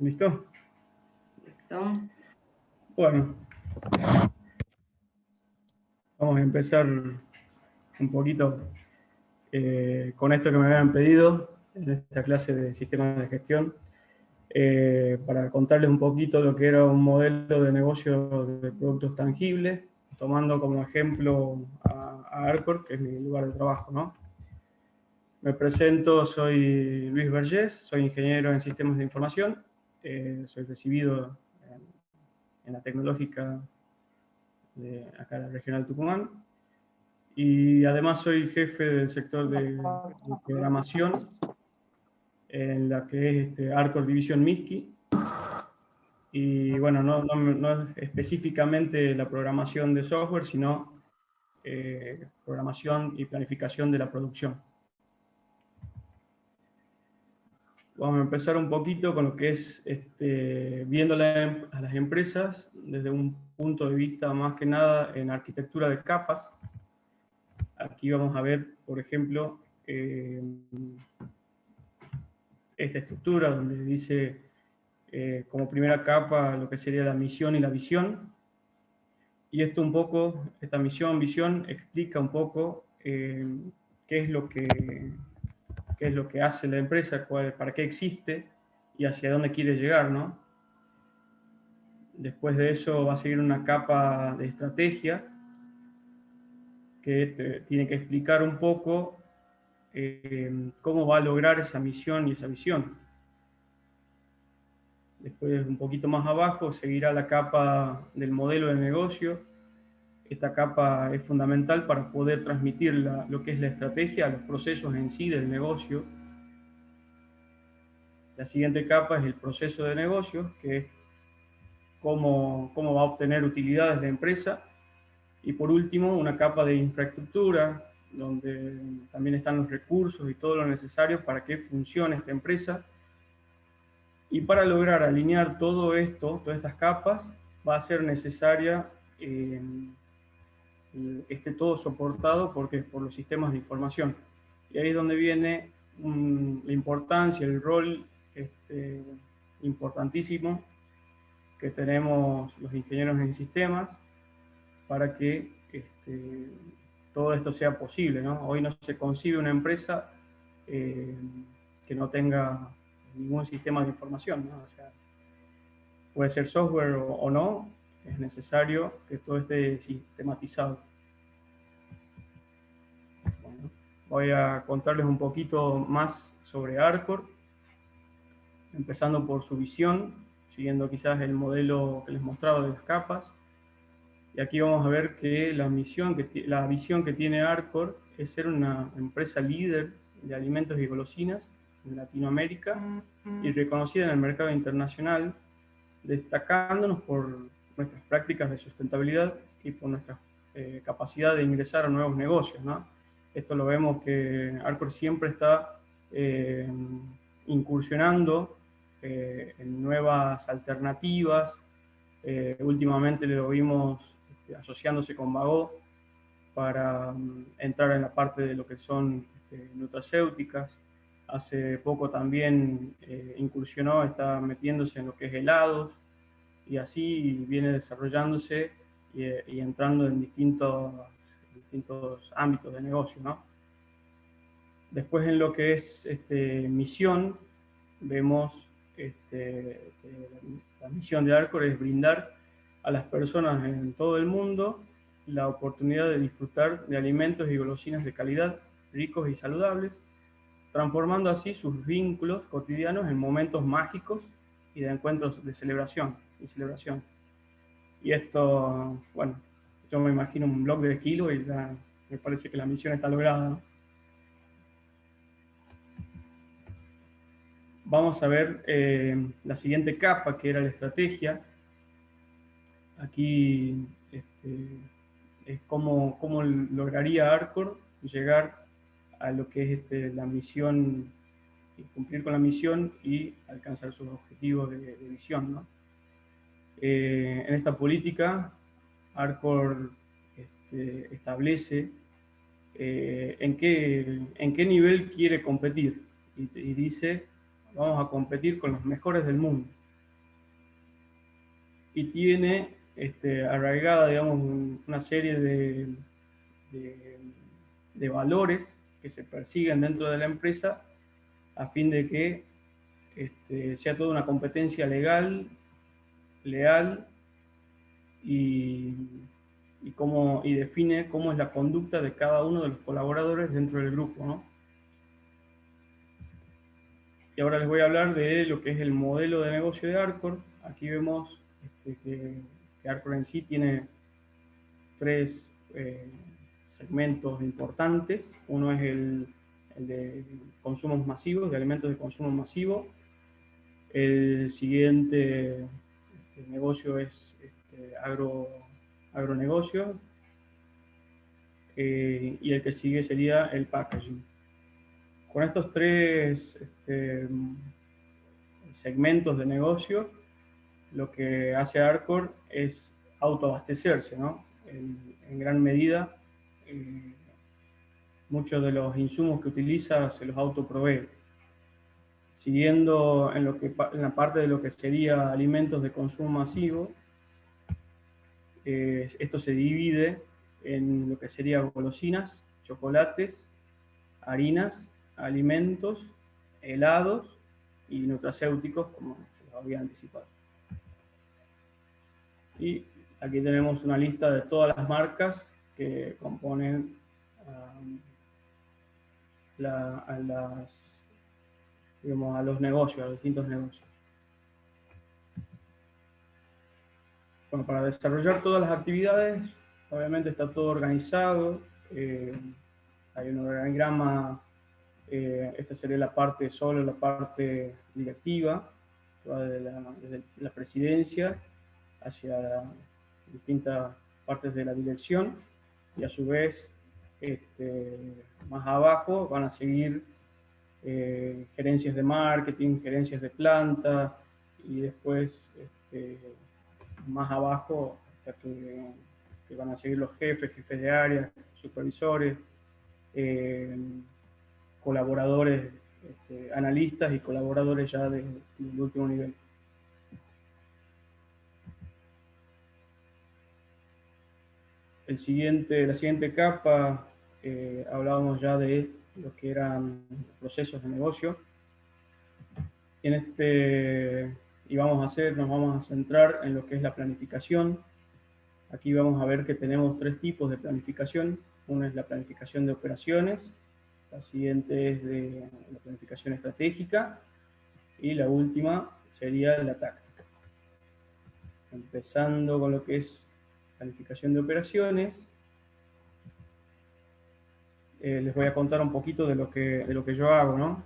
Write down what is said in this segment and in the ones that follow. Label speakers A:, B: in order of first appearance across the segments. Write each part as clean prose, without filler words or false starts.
A: ¿Listo?
B: Listo.
A: Bueno, vamos a empezar un poquito con esto que me habían pedido en esta clase de sistemas de gestión, para contarles un poquito lo que era un modelo de negocio de productos tangibles, tomando como ejemplo a Arcor, que es mi lugar de trabajo, ¿no? Me presento, soy Luis Vergés, soy ingeniero en sistemas de información, soy recibido en la tecnológica de acá de la Regional Tucumán, y además soy jefe del sector de programación en la que es Arcor División Miski. Y bueno, no es específicamente la programación de software, sino programación y planificación de la producción. Vamos a empezar un poquito con lo que es viendo a las empresas desde un punto de vista más que nada en arquitectura de capas. Aquí vamos a ver, por ejemplo, esta estructura donde dice como primera capa lo que sería la misión y la visión. Y esto un poco, esta misión, visión, explica un poco qué es lo que hace la empresa, para qué existe y hacia dónde quiere llegar, ¿no? Después de eso va a seguir una capa de estrategia que tiene que explicar un poco cómo va a lograr esa misión y esa visión. Después, un poquito más abajo, seguirá la capa del modelo de negocio. Esta capa es fundamental para poder transmitir lo que es la estrategia, los procesos en sí del negocio. La siguiente capa es el proceso de negocio, que es cómo va a obtener utilidades de empresa. Y por último, una capa de infraestructura, donde también están los recursos y todo lo necesario para que funcione esta empresa. Y para lograr alinear todo esto, todas estas capas, va a ser necesaria esté todo soportado por los sistemas de información. Y ahí es donde viene la importancia, el rol importantísimo que tenemos los ingenieros en sistemas para que todo esto sea posible, ¿no? Hoy no se concibe una empresa que no tenga ningún sistema de información, ¿no? O sea, puede ser software o no, es necesario que todo esté sistematizado. Bueno, voy a contarles un poquito más sobre Arcor, empezando por su visión, siguiendo quizás el modelo que les mostraba de las capas. Y aquí vamos a ver que la visión que tiene Arcor es ser una empresa líder de alimentos y golosinas en Latinoamérica y reconocida en el mercado internacional, destacándonos por nuestras prácticas de sustentabilidad y por nuestra capacidad de ingresar a nuevos negocios, ¿no? Esto lo vemos que Arcor siempre está incursionando en nuevas alternativas. Últimamente lo vimos asociándose con Vago para entrar en la parte de lo que son nutracéuticas. Hace poco también incursionó, está metiéndose en lo que es helados, y así viene desarrollándose y entrando en distintos ámbitos de negocio, ¿no? Después, en lo que es misión, vemos que la misión de Arcor es brindar a las personas en todo el mundo la oportunidad de disfrutar de alimentos y golosinas de calidad, ricos y saludables, transformando así sus vínculos cotidianos en momentos mágicos y de encuentros de celebración. Y esto, bueno, yo me imagino un blog de kilo y ya me parece que la misión está lograda, ¿no? Vamos a ver la siguiente capa, que era la estrategia. Aquí es cómo lograría Arcor llegar a lo que es la misión, cumplir con la misión y alcanzar sus objetivos de visión, ¿no? En esta política, Arcor establece en qué nivel quiere competir y dice: vamos a competir con los mejores del mundo. y tiene arraigada, digamos, una serie de valores que se persiguen dentro de la empresa a fin de que sea toda una competencia legal, leal y define cómo es la conducta de cada uno de los colaboradores dentro del grupo, ¿no? Y ahora les voy a hablar de lo que es el modelo de negocio de Arcor. Aquí vemos que Arcor en sí tiene tres segmentos importantes. Uno es el de consumos masivos, de alimentos de consumo masivo. El siguiente negocio es agronegocio. Y el que sigue sería el packaging. Con estos tres segmentos de negocio, lo que hace Arcor es autoabastecerse, ¿no? En gran medida, muchos de los insumos que utiliza se los autoprovee. Siguiendo en la parte de lo que sería alimentos de consumo masivo, esto se divide en lo que sería golosinas, chocolates, harinas, alimentos, helados y nutracéuticos, como se los había anticipado. Y aquí tenemos una lista de todas las marcas que componen a los negocios, a los distintos negocios. Bueno, para desarrollar todas las actividades, obviamente está todo organizado, hay un organigrama, esta sería la parte directiva, desde la presidencia hacia distintas partes de la dirección, y a su vez más abajo van a seguir gerencias de marketing, gerencias de planta, y después más abajo hasta que van a seguir los jefes de área, supervisores, colaboradores, analistas y colaboradores ya del último nivel. La siguiente capa, hablábamos ya de lo que eran procesos de negocio. Y nos vamos a centrar en lo que es la planificación. Aquí vamos a ver que tenemos tres tipos de planificación. Una es la planificación de operaciones, la siguiente es de la planificación estratégica y la última sería la táctica. Empezando con lo que es planificación de operaciones, les voy a contar un poquito de lo que yo hago, ¿no?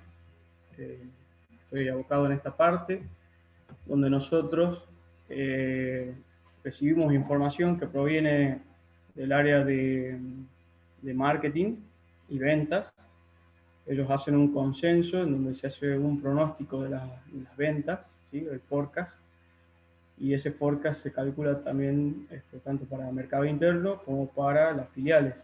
A: Estoy abocado en esta parte, donde nosotros recibimos información que proviene del área de marketing y ventas. Ellos hacen un consenso en donde se hace un pronóstico de las ventas, ¿sí? El forecast, y ese forecast se calcula también tanto para el mercado interno como para las filiales.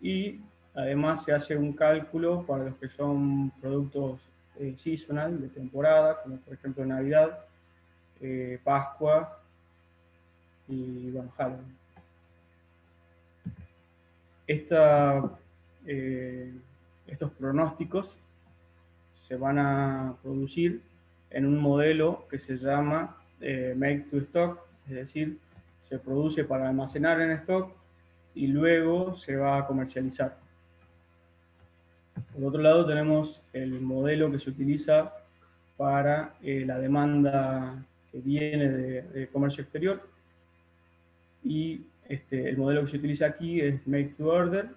A: Y además se hace un cálculo para los que son productos seasonal, de temporada, como por ejemplo Navidad, Pascua y bueno, Halloween. Estos pronósticos se van a producir en un modelo que se llama Make to Stock, es decir, se produce para almacenar en stock y luego se va a comercializar. Por otro lado, tenemos el modelo que se utiliza para la demanda que viene de comercio exterior, y el modelo que se utiliza aquí es Make to Order,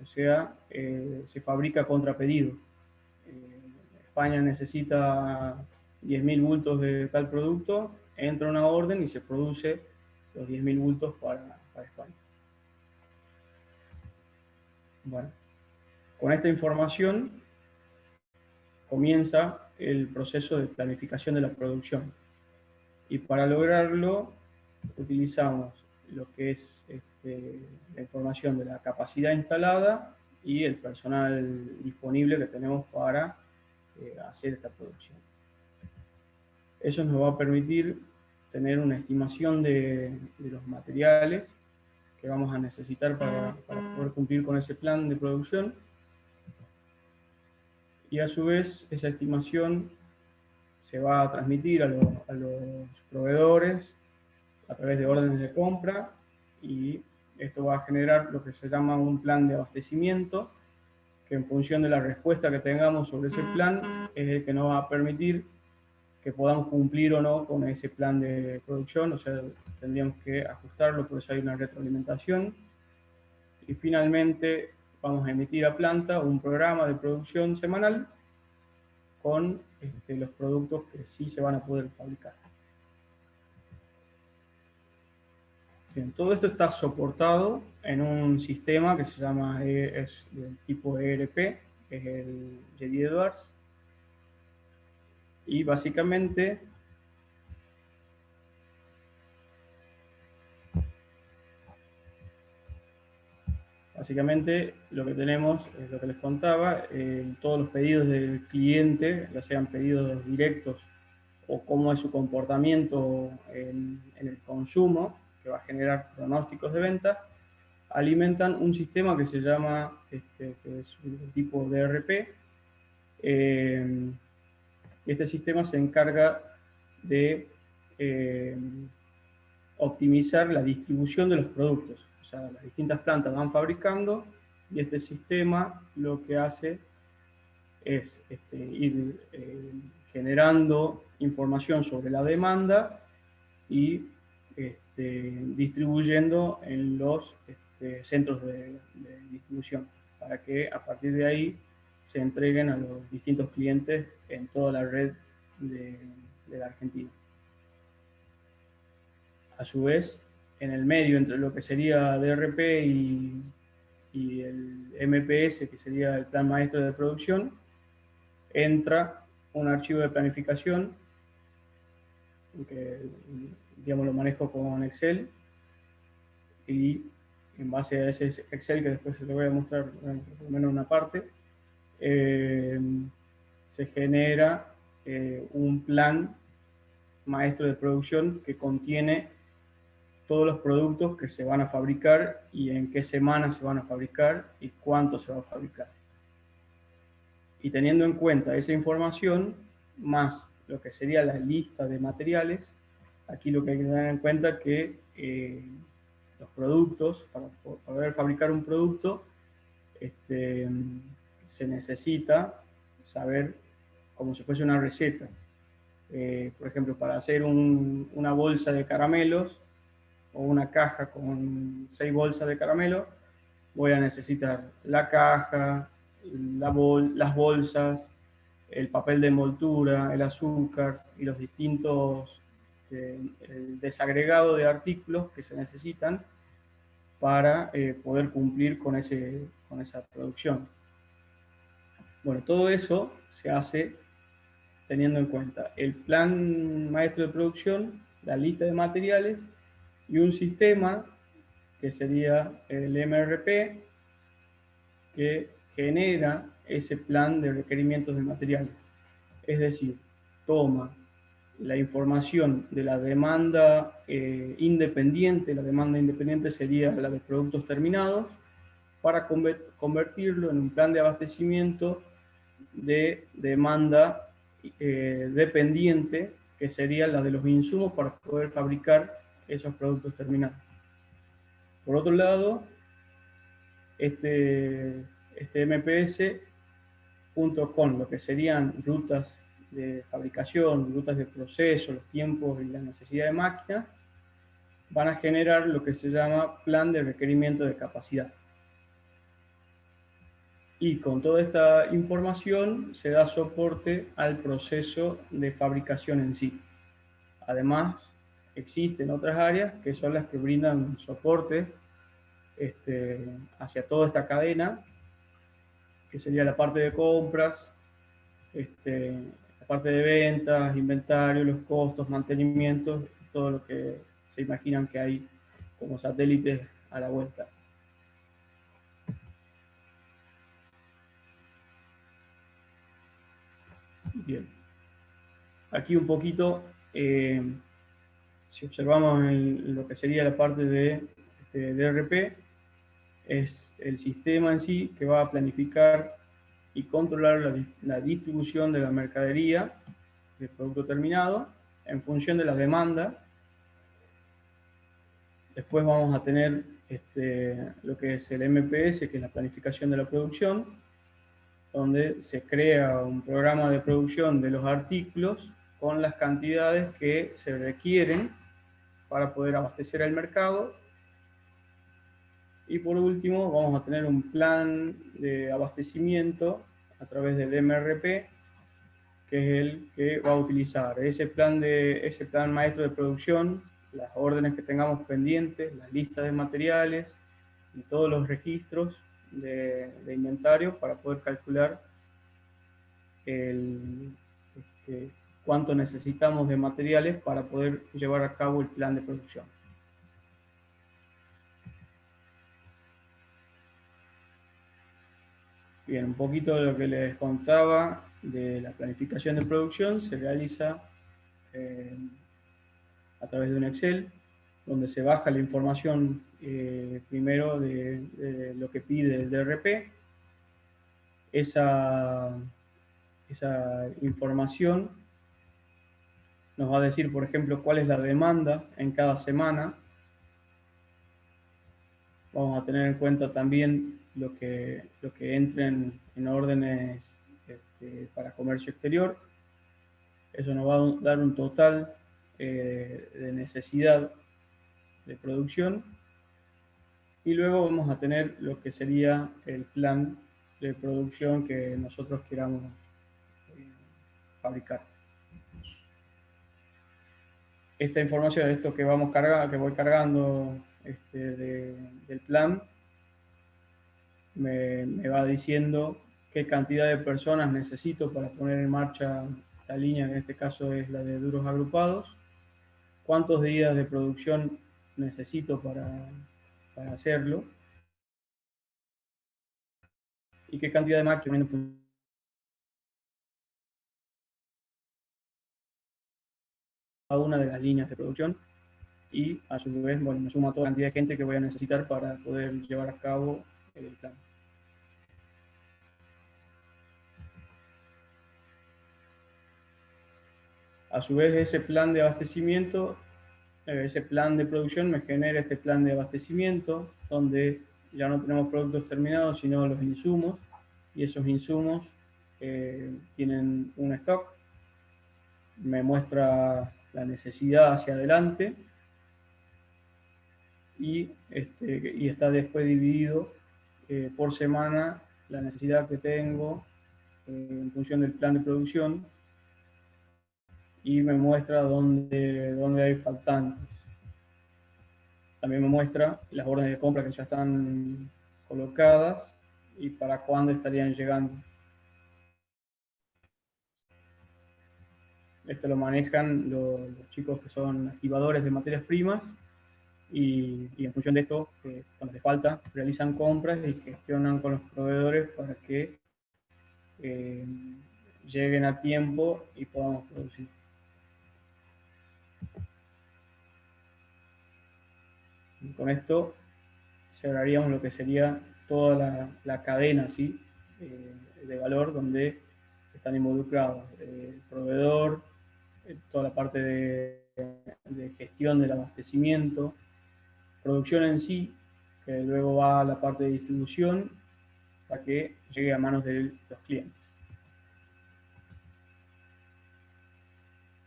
A: o sea, se fabrica contra pedido. España necesita 10.000 bultos de tal producto, entra una orden y se produce los 10.000 bultos para España. Bueno, con esta información comienza el proceso de planificación de la producción. Y para lograrlo utilizamos lo que es la información de la capacidad instalada y el personal disponible que tenemos para hacer esta producción. Eso nos va a permitir tener una estimación de los materiales que vamos a necesitar para poder cumplir con ese plan de producción, y a su vez esa estimación se va a transmitir a los proveedores a través de órdenes de compra, y esto va a generar lo que se llama un plan de abastecimiento, que en función de la respuesta que tengamos sobre ese plan es el que nos va a permitir que podamos cumplir o no con ese plan de producción. O sea, tendríamos que ajustarlo, por eso hay una retroalimentación. Y finalmente vamos a emitir a planta un programa de producción semanal con los productos que sí se van a poder fabricar. Bien, todo esto está soportado en un sistema que se llama, es del tipo ERP, que es el J.D. Edwards, y básicamente lo que tenemos es lo que les contaba, todos los pedidos del cliente, ya sean pedidos directos o cómo es su comportamiento en el consumo, que va a generar pronósticos de venta, alimentan un sistema que se llama, que es un tipo DRP. Este sistema se encarga de optimizar la distribución de los productos. O sea, las distintas plantas van fabricando y este sistema lo que hace es ir generando información sobre la demanda y distribuyendo en los centros de distribución, para que a partir de ahí se entreguen a los distintos clientes en toda la red de la Argentina. A su vez, en el medio entre lo que sería DRP y el MPS, que sería el Plan Maestro de Producción, entra un archivo de planificación que, digamos, lo manejo con Excel, y en base a ese Excel, que después se lo voy a mostrar por lo menos una parte, se genera un plan maestro de producción que contiene todos los productos que se van a fabricar y en qué semana se van a fabricar y cuánto se va a fabricar. Y teniendo en cuenta esa información, más lo que sería la lista de materiales, aquí lo que hay que tener en cuenta es que los productos, para poder fabricar un producto, se necesita saber como si fuese una receta. Por ejemplo, para hacer una bolsa de caramelos o una caja con 6 bolsas de caramelo, voy a necesitar la caja, las bolsas, el papel de envoltura, el azúcar y los distintos el desagregado de artículos que se necesitan para poder cumplir con esa producción. Bueno, todo eso se hace teniendo en cuenta el plan maestro de producción, la lista de materiales y un sistema que sería el MRP, que genera ese plan de requerimientos de materiales. Es decir, toma la información de la demanda independiente. La demanda independiente sería la de productos terminados, para convertirlo en un plan de abastecimiento de demanda dependiente, que sería la de los insumos para poder fabricar esos productos terminados. Por otro lado, este MPS, junto con lo que serían rutas de fabricación, rutas de proceso, los tiempos y la necesidad de máquinas, van a generar lo que se llama plan de requerimiento de capacidad. Y con toda esta información se da soporte al proceso de fabricación en sí. Además, existen otras áreas que son las que brindan soporte hacia toda esta cadena, que sería la parte de compras, la parte de ventas, inventario, los costos, mantenimientos, todo lo que se imaginan que hay como satélites a la vuelta. Bien. Aquí un poquito si observamos lo que sería la parte de DRP, es el sistema en sí que va a planificar y controlar la distribución de la mercadería del producto terminado en función de la demanda. Después vamos a tener lo que es el MPS, que es la planificación de la producción, donde se crea un programa de producción de los artículos con las cantidades que se requieren para poder abastecer al mercado. Y por último, vamos a tener un plan de abastecimiento a través del MRP, que es el que va a utilizar ese plan maestro de producción, las órdenes que tengamos pendientes, las listas de materiales y todos los registros de inventario para poder calcular cuánto necesitamos de materiales para poder llevar a cabo el plan de producción. Bien, un poquito de lo que les contaba de la planificación de producción se realiza a través de un Excel, donde se baja la información primero de lo que pide el DRP. Esa información nos va a decir, por ejemplo, cuál es la demanda en cada semana. Vamos a tener en cuenta también lo que entren en órdenes para comercio exterior. Eso nos va a dar un total de necesidad de producción. Y luego vamos a tener lo que sería el plan de producción que nosotros queramos fabricar. Esta información, esto que voy cargando del plan, me va diciendo qué cantidad de personas necesito para poner en marcha esta línea, que en este caso es la de duros agrupados, cuántos días de producción necesito para hacerlo, y qué cantidad de máquinas cada una de las líneas de producción, y a su vez, bueno, me suma toda la cantidad de gente que voy a necesitar para poder llevar a cabo el plan. A su vez, ese plan de abastecimiento, ese plan de producción me genera este plan de abastecimiento, donde ya no tenemos productos terminados, sino los insumos, y esos insumos tienen un stock, me muestra la necesidad hacia adelante, y está después dividido por semana la necesidad que tengo en función del plan de producción, y me muestra dónde hay faltantes. También me muestra las órdenes de compra que ya están colocadas y para cuándo estarían llegando. Esto lo manejan los chicos que son activadores de materias primas, y en función de esto, cuando les falta, realizan compras y gestionan con los proveedores para que lleguen a tiempo y podamos producir. Y con esto cerraríamos lo que sería toda la cadena, ¿sí? De valor, donde están involucrados el proveedor, toda la parte de gestión del abastecimiento, producción en sí, que luego va a la parte de distribución para que llegue a manos de los clientes.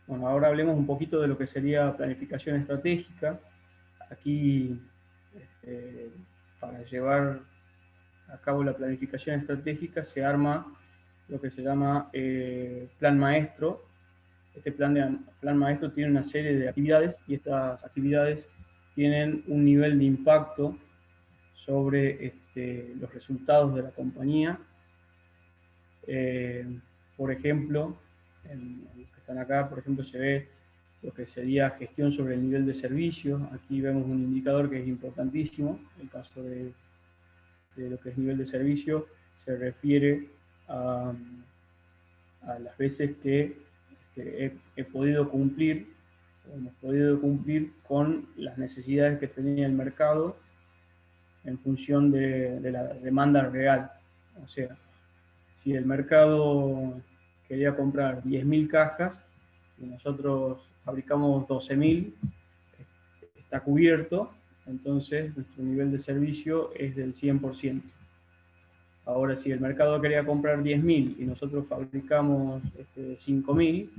A: Bueno, ahora hablemos un poquito de lo que sería planificación estratégica. Aquí, para llevar a cabo la planificación estratégica, se arma lo que se llama plan maestro. Este plan maestro tiene una serie de actividades, y estas actividades tienen un nivel de impacto sobre los resultados de la compañía. Por ejemplo, en los que están acá, por ejemplo, se ve lo que sería gestión sobre el nivel de servicio. Aquí vemos un indicador que es importantísimo. En el caso de lo que es nivel de servicio, se refiere a las veces que he podido cumplir hemos podido cumplir con las necesidades que tenía el mercado en función de la demanda real. O sea, si el mercado quería comprar 10.000 cajas y nosotros fabricamos 12.000, está cubierto, entonces nuestro nivel de servicio es del 100%. Ahora, si el mercado quería comprar 10.000 y nosotros fabricamos 5.000,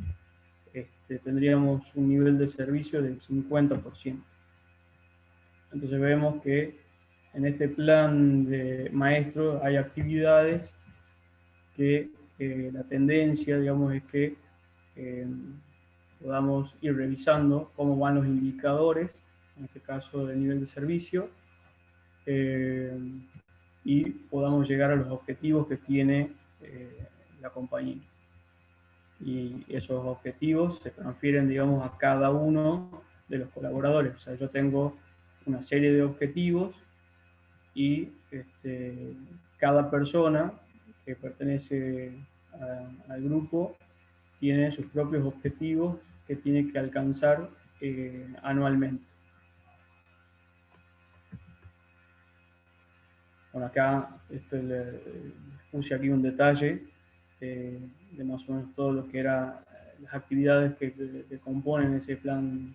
A: tendríamos un nivel de servicio del 50%. Entonces vemos que en este plan de maestro hay actividades que la tendencia, digamos, es que podamos ir revisando cómo van los indicadores, en este caso del nivel de servicio, y podamos llegar a los objetivos que tiene la compañía. Y esos objetivos se transfieren, digamos, a cada uno de los colaboradores. O sea, yo tengo una serie de objetivos y cada persona que pertenece al grupo tiene sus propios objetivos que tiene que alcanzar anualmente. Bueno, acá les puse aquí un detalle de más o menos todo lo que eran las actividades que componen ese plan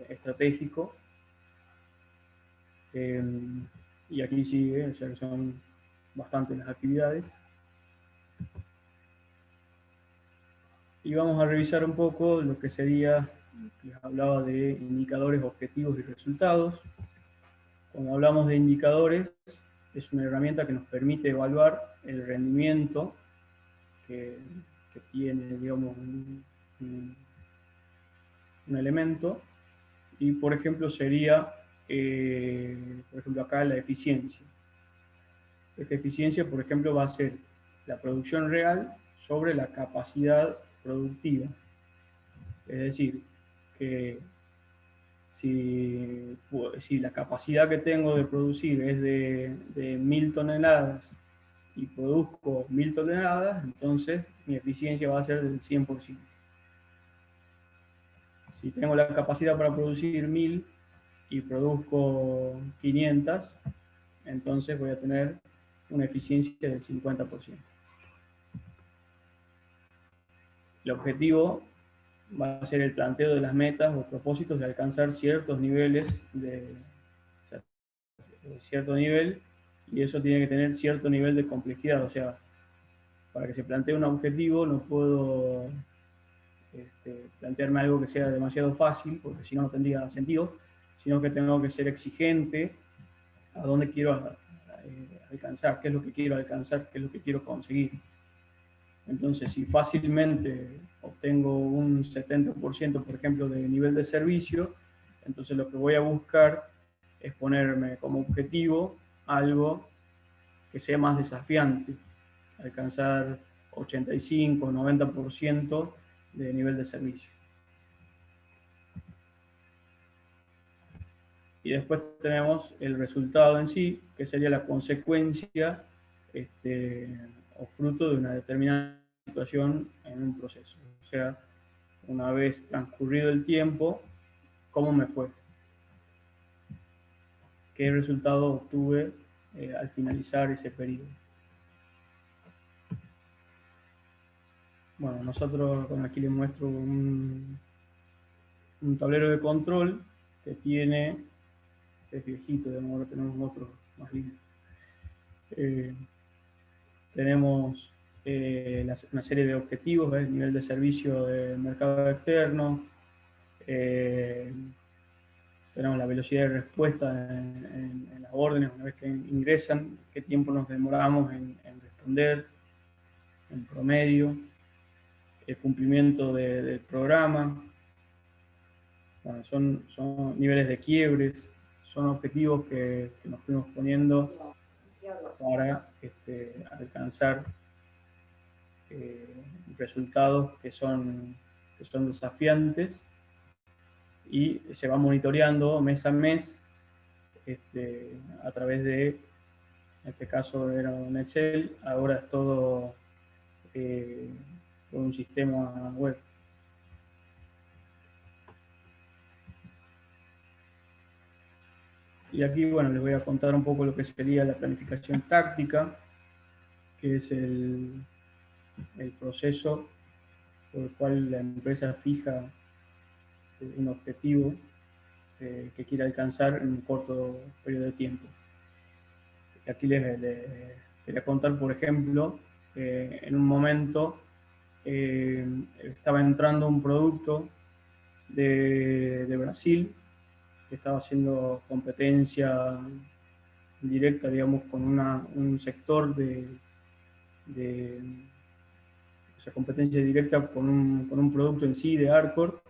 A: estratégico. Y aquí sigue, o sea que son bastantes las actividades. Y vamos a revisar un poco lo que sería, les hablaba de indicadores, objetivos y resultados. Cuando hablamos de indicadores, es una herramienta que nos permite evaluar el rendimiento que tiene, digamos, un elemento. Y, por ejemplo, sería, por ejemplo, acá la eficiencia. Esta eficiencia, por ejemplo, va a ser la producción real sobre la capacidad productiva. Es decir, que si la capacidad que tengo de producir es de 1.000 toneladas y produzco 1.000 toneladas, entonces mi eficiencia va a ser del 100%. Si tengo la capacidad para producir 1.000 y produzco 500, entonces voy a tener una eficiencia del 50%. El objetivo va a ser el planteo de las metas o propósitos de alcanzar ciertos niveles cierto nivel, y eso tiene que tener cierto nivel de complejidad. O sea, para que se plantee un objetivo no puedo plantearme algo que sea demasiado fácil, porque si no, no tendría sentido, sino que tengo que ser exigente a dónde quiero alcanzar, qué es lo que quiero alcanzar, qué es lo que quiero conseguir. Entonces, si fácilmente obtengo un 70%, por ejemplo, de nivel de servicio, entonces lo que voy a buscar es ponerme como objetivo algo que sea más desafiante, alcanzar 85, 90% de nivel de servicio. Y después tenemos el resultado en sí, que sería la consecuencia o fruto de una determinada situación en un proceso. O sea, una vez transcurrido el tiempo, ¿cómo me fue? ¿Qué resultado obtuve al finalizar ese periodo? Bueno, nosotros aquí les muestro un tablero de control que tiene, es viejito, de modo que tenemos otro más lindo. Tenemos una serie de objetivos, el nivel de servicio del mercado externo, tenemos la velocidad de respuesta en las órdenes una vez que ingresan, qué tiempo nos demoramos en responder, en promedio, el cumplimiento del programa. Bueno, son niveles de quiebres, son objetivos que nos fuimos poniendo para alcanzar resultados que son desafiantes, y se va monitoreando mes a mes a través de, en este caso era un Excel, ahora es todo por un sistema web. Y aquí, bueno, les voy a contar un poco lo que sería la planificación táctica, que es el proceso por el cual la empresa fija un objetivo que quiere alcanzar en un corto periodo de tiempo. Aquí les quería contar, por ejemplo, en un momento estaba entrando un producto de Brasil que estaba haciendo competencia directa, digamos, con un sector de o sea, competencia directa con un producto en sí de Arcor,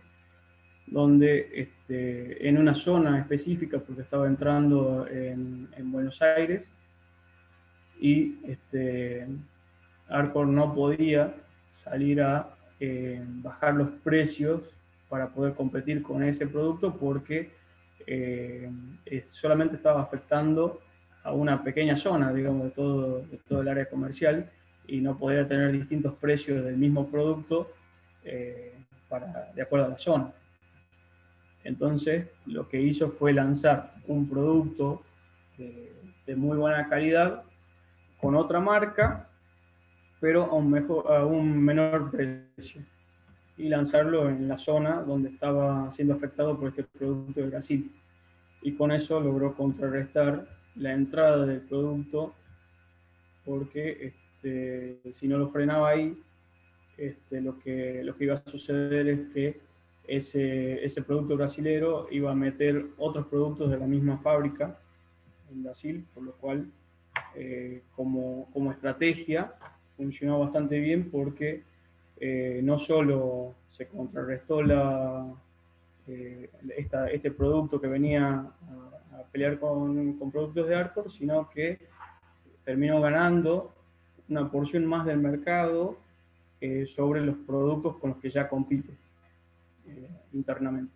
A: donde en una zona específica, porque estaba entrando en Buenos Aires, y Arcor no podía salir a bajar los precios para poder competir con ese producto porque solamente estaba afectando a una pequeña zona, digamos, de todo el área comercial y no podía tener distintos precios del mismo producto de acuerdo a la zona. Entonces, lo que hizo fue lanzar un producto de muy buena calidad con otra marca, pero a un menor precio, y lanzarlo en la zona donde estaba siendo afectado por este producto de Brasil. Y con eso logró contrarrestar la entrada del producto, porque si no lo frenaba ahí, lo que iba a suceder es que ese producto brasilero iba a meter otros productos de la misma fábrica en Brasil, por lo cual como estrategia funcionó bastante bien porque no solo se contrarrestó este producto que venía a pelear con productos de Arcor, sino que terminó ganando una porción más del mercado sobre los productos con los que ya compite internamente.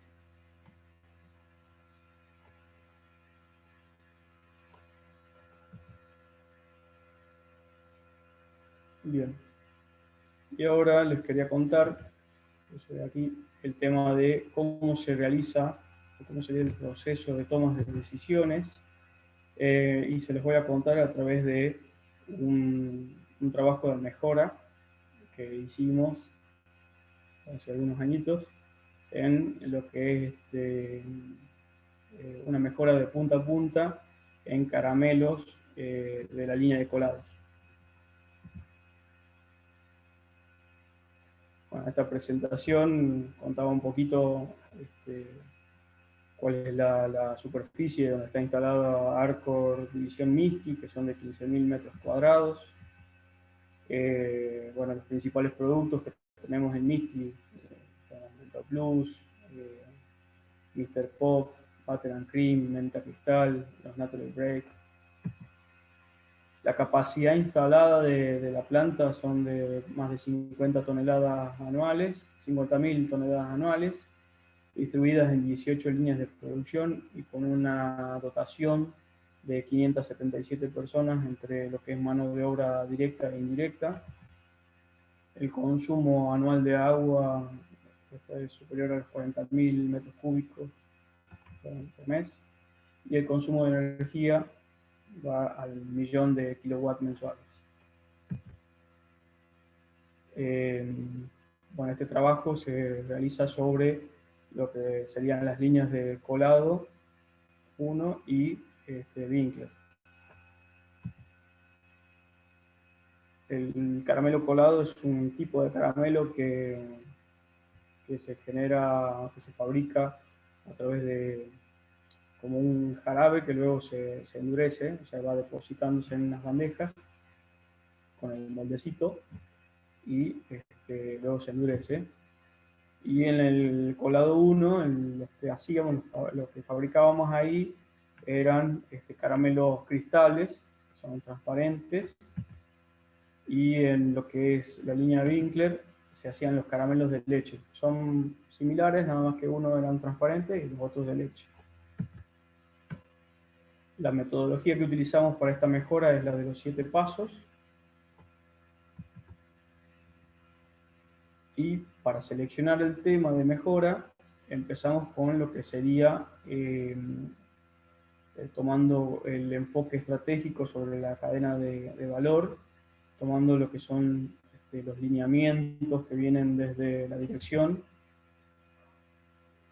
A: Bien, y ahora les quería contar aquí el tema de cómo se realiza, cómo sería el proceso de toma de decisiones, y se les voy a contar a través de un trabajo de mejora que hicimos hace algunos añitos en lo que es una mejora de punta a punta en caramelos de la línea de colados. Bueno, esta presentación contaba un poquito cuál es la superficie donde está instalada Arcor División Miski, que son de 15.000 metros cuadrados. Bueno, los principales productos que tenemos en Miski son Menta Plus, Mr. Pop, Butter and Cream, Menta Cristal, los Natural Break. La capacidad instalada de la planta son de más de 50 toneladas anuales, 50.000 toneladas anuales, distribuidas en 18 líneas de producción y con una dotación de 577 personas entre lo que es mano de obra directa e indirecta. El consumo anual de agua es superior a los 40.000 metros cúbicos por mes, y el consumo de energía va al 1.000.000 de kilowatts mensuales. Bueno, este trabajo se realiza sobre lo que serían las líneas de colado 1 y Winkler. El caramelo colado es un tipo de caramelo que se genera, que se fabrica a través de como un jarabe que luego se endurece, o sea, va depositándose en unas bandejas con el moldecito y luego se endurece. Y en el colado 1, lo que hacíamos, lo que fabricábamos ahí eran caramelos cristales, son transparentes, y en lo que es la línea Winkler se hacían los caramelos de leche. Son similares, nada más que uno eran transparentes y los otros de leche. La metodología que utilizamos para esta mejora es la de los 7 pasos. Y para seleccionar el tema de mejora, empezamos con lo que sería tomando el enfoque estratégico sobre la cadena de valor, tomando lo que son los lineamientos que vienen desde la dirección,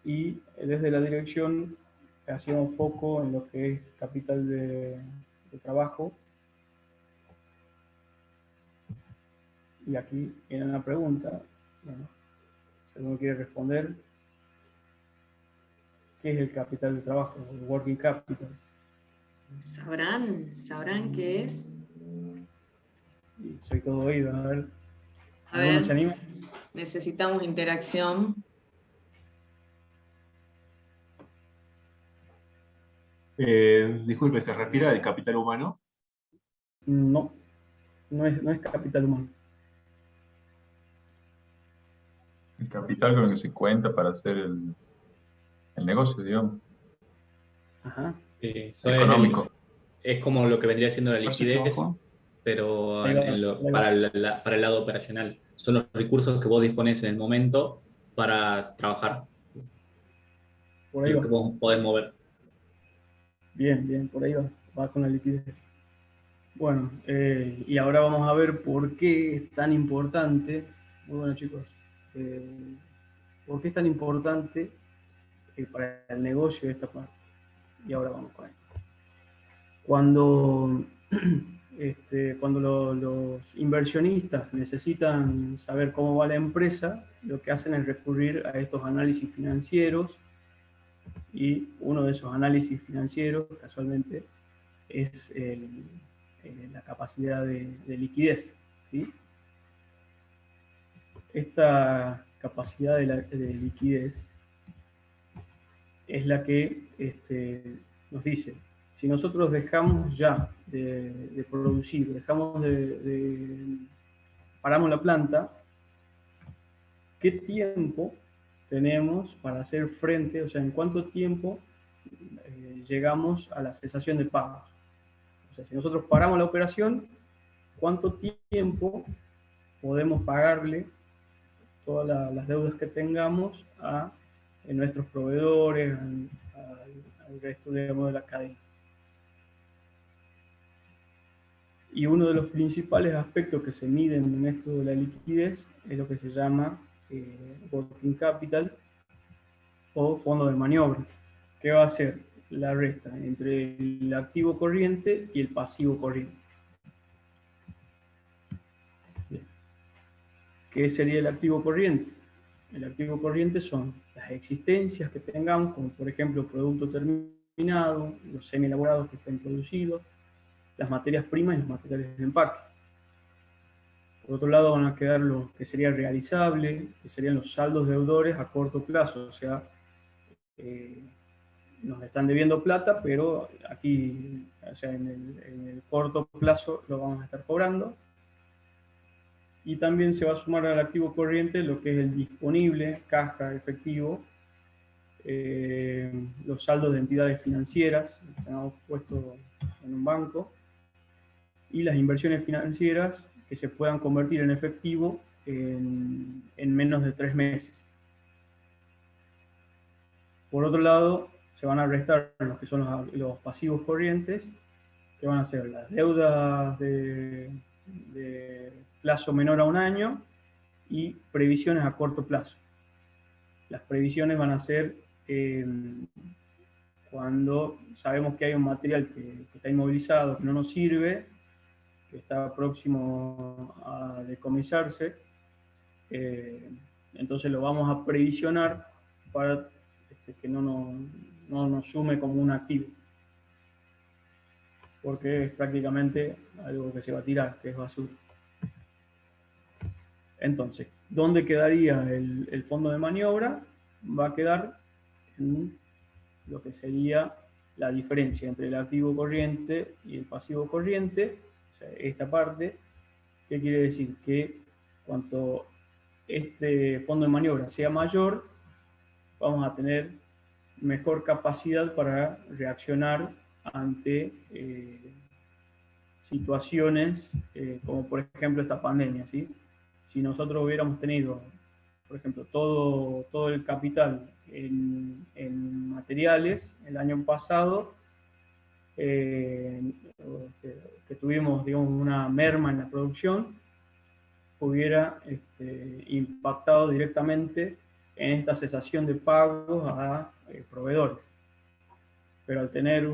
A: y desde la dirección hacíamos foco en lo que es capital de trabajo. Y aquí viene una pregunta, bueno, si alguno quiere responder, ¿qué es el capital de trabajo, el working capital?
B: ¿Sabrán qué es?
A: Y soy todo oído, a ver,
B: A
A: ¿alguno
B: ver,
A: se anima?
B: necesitamos interacción.
C: Disculpe, ¿se refiere al capital humano?
A: No, no es capital humano.
D: El capital con el que se cuenta para hacer el negocio, digamos,
A: Ajá,
E: Eso
D: económico.
E: es como lo que vendría siendo la liquidez,
D: Juanjo?
E: pero
A: ahí va, ahí va.
E: para el lado operacional. Son los recursos que vos disponés en el momento para trabajar,
A: Por ahí
E: lo
A: va.
E: que vos podés mover.
A: Bien, bien, por ahí va, va con la liquidez. Bueno, y ahora vamos a ver por qué es tan importante, muy bueno chicos, por qué es tan importante para el negocio esta parte. Y ahora vamos con esto. Cuando, cuando los inversionistas necesitan saber cómo va la empresa, lo que hacen es recurrir a estos análisis financieros, y uno de esos análisis financieros, casualmente, es la capacidad de liquidez, ¿sí? Esta capacidad de liquidez es la que nos dice, si nosotros dejamos ya de producir, paramos la planta, ¿qué tiempo tenemos para hacer frente, o sea, en cuánto tiempo llegamos a la cesación de pagos? O sea, si nosotros paramos la operación, ¿cuánto tiempo podemos pagarle todas las deudas que tengamos a nuestros proveedores, al resto, digamos, de la cadena? Y uno de los principales aspectos que se miden en esto de la liquidez es lo que se llama working capital o fondo de maniobra, que va a ser la resta entre el activo corriente y el pasivo corriente. Bien. ¿Qué sería el activo corriente? El activo corriente son las existencias que tengamos, como por ejemplo producto terminado, los semi-elaborados que estén producidos, las materias primas y los materiales de empaque. Por otro lado van a quedar lo que sería realizable, que serían los saldos deudores a corto plazo, o sea, nos están debiendo plata, pero aquí, o sea, en el corto plazo lo vamos a estar cobrando. Y también se va a sumar al activo corriente lo que es el disponible, caja, efectivo, los saldos de entidades financieras que tenemos puestos en un banco, y las inversiones financieras que se puedan convertir en efectivo en menos de 3 meses. Por otro lado, se van a restar los que son los pasivos corrientes, que van a ser las deudas de plazo menor a un año y previsiones a corto plazo. Las previsiones van a ser cuando sabemos que hay un material que está inmovilizado, que no nos sirve, que está próximo a decomisarse, entonces lo vamos a previsionar para que no nos sume como un activo, porque es prácticamente algo que se va a tirar, que es basura. Entonces, ¿dónde quedaría el fondo de maniobra? Va a quedar en lo que sería la diferencia entre el activo corriente y el pasivo corriente, o sea, esta parte. ¿Qué quiere decir? Que cuanto este fondo de maniobra sea mayor, vamos a tener mejor capacidad para reaccionar ante situaciones como por ejemplo esta pandemia, ¿sí? Si nosotros hubiéramos tenido, por ejemplo, todo el capital en materiales el año pasado, que tuvimos, digamos, una merma en la producción, hubiera impactado directamente en esta cesación de pagos a proveedores. Pero al tener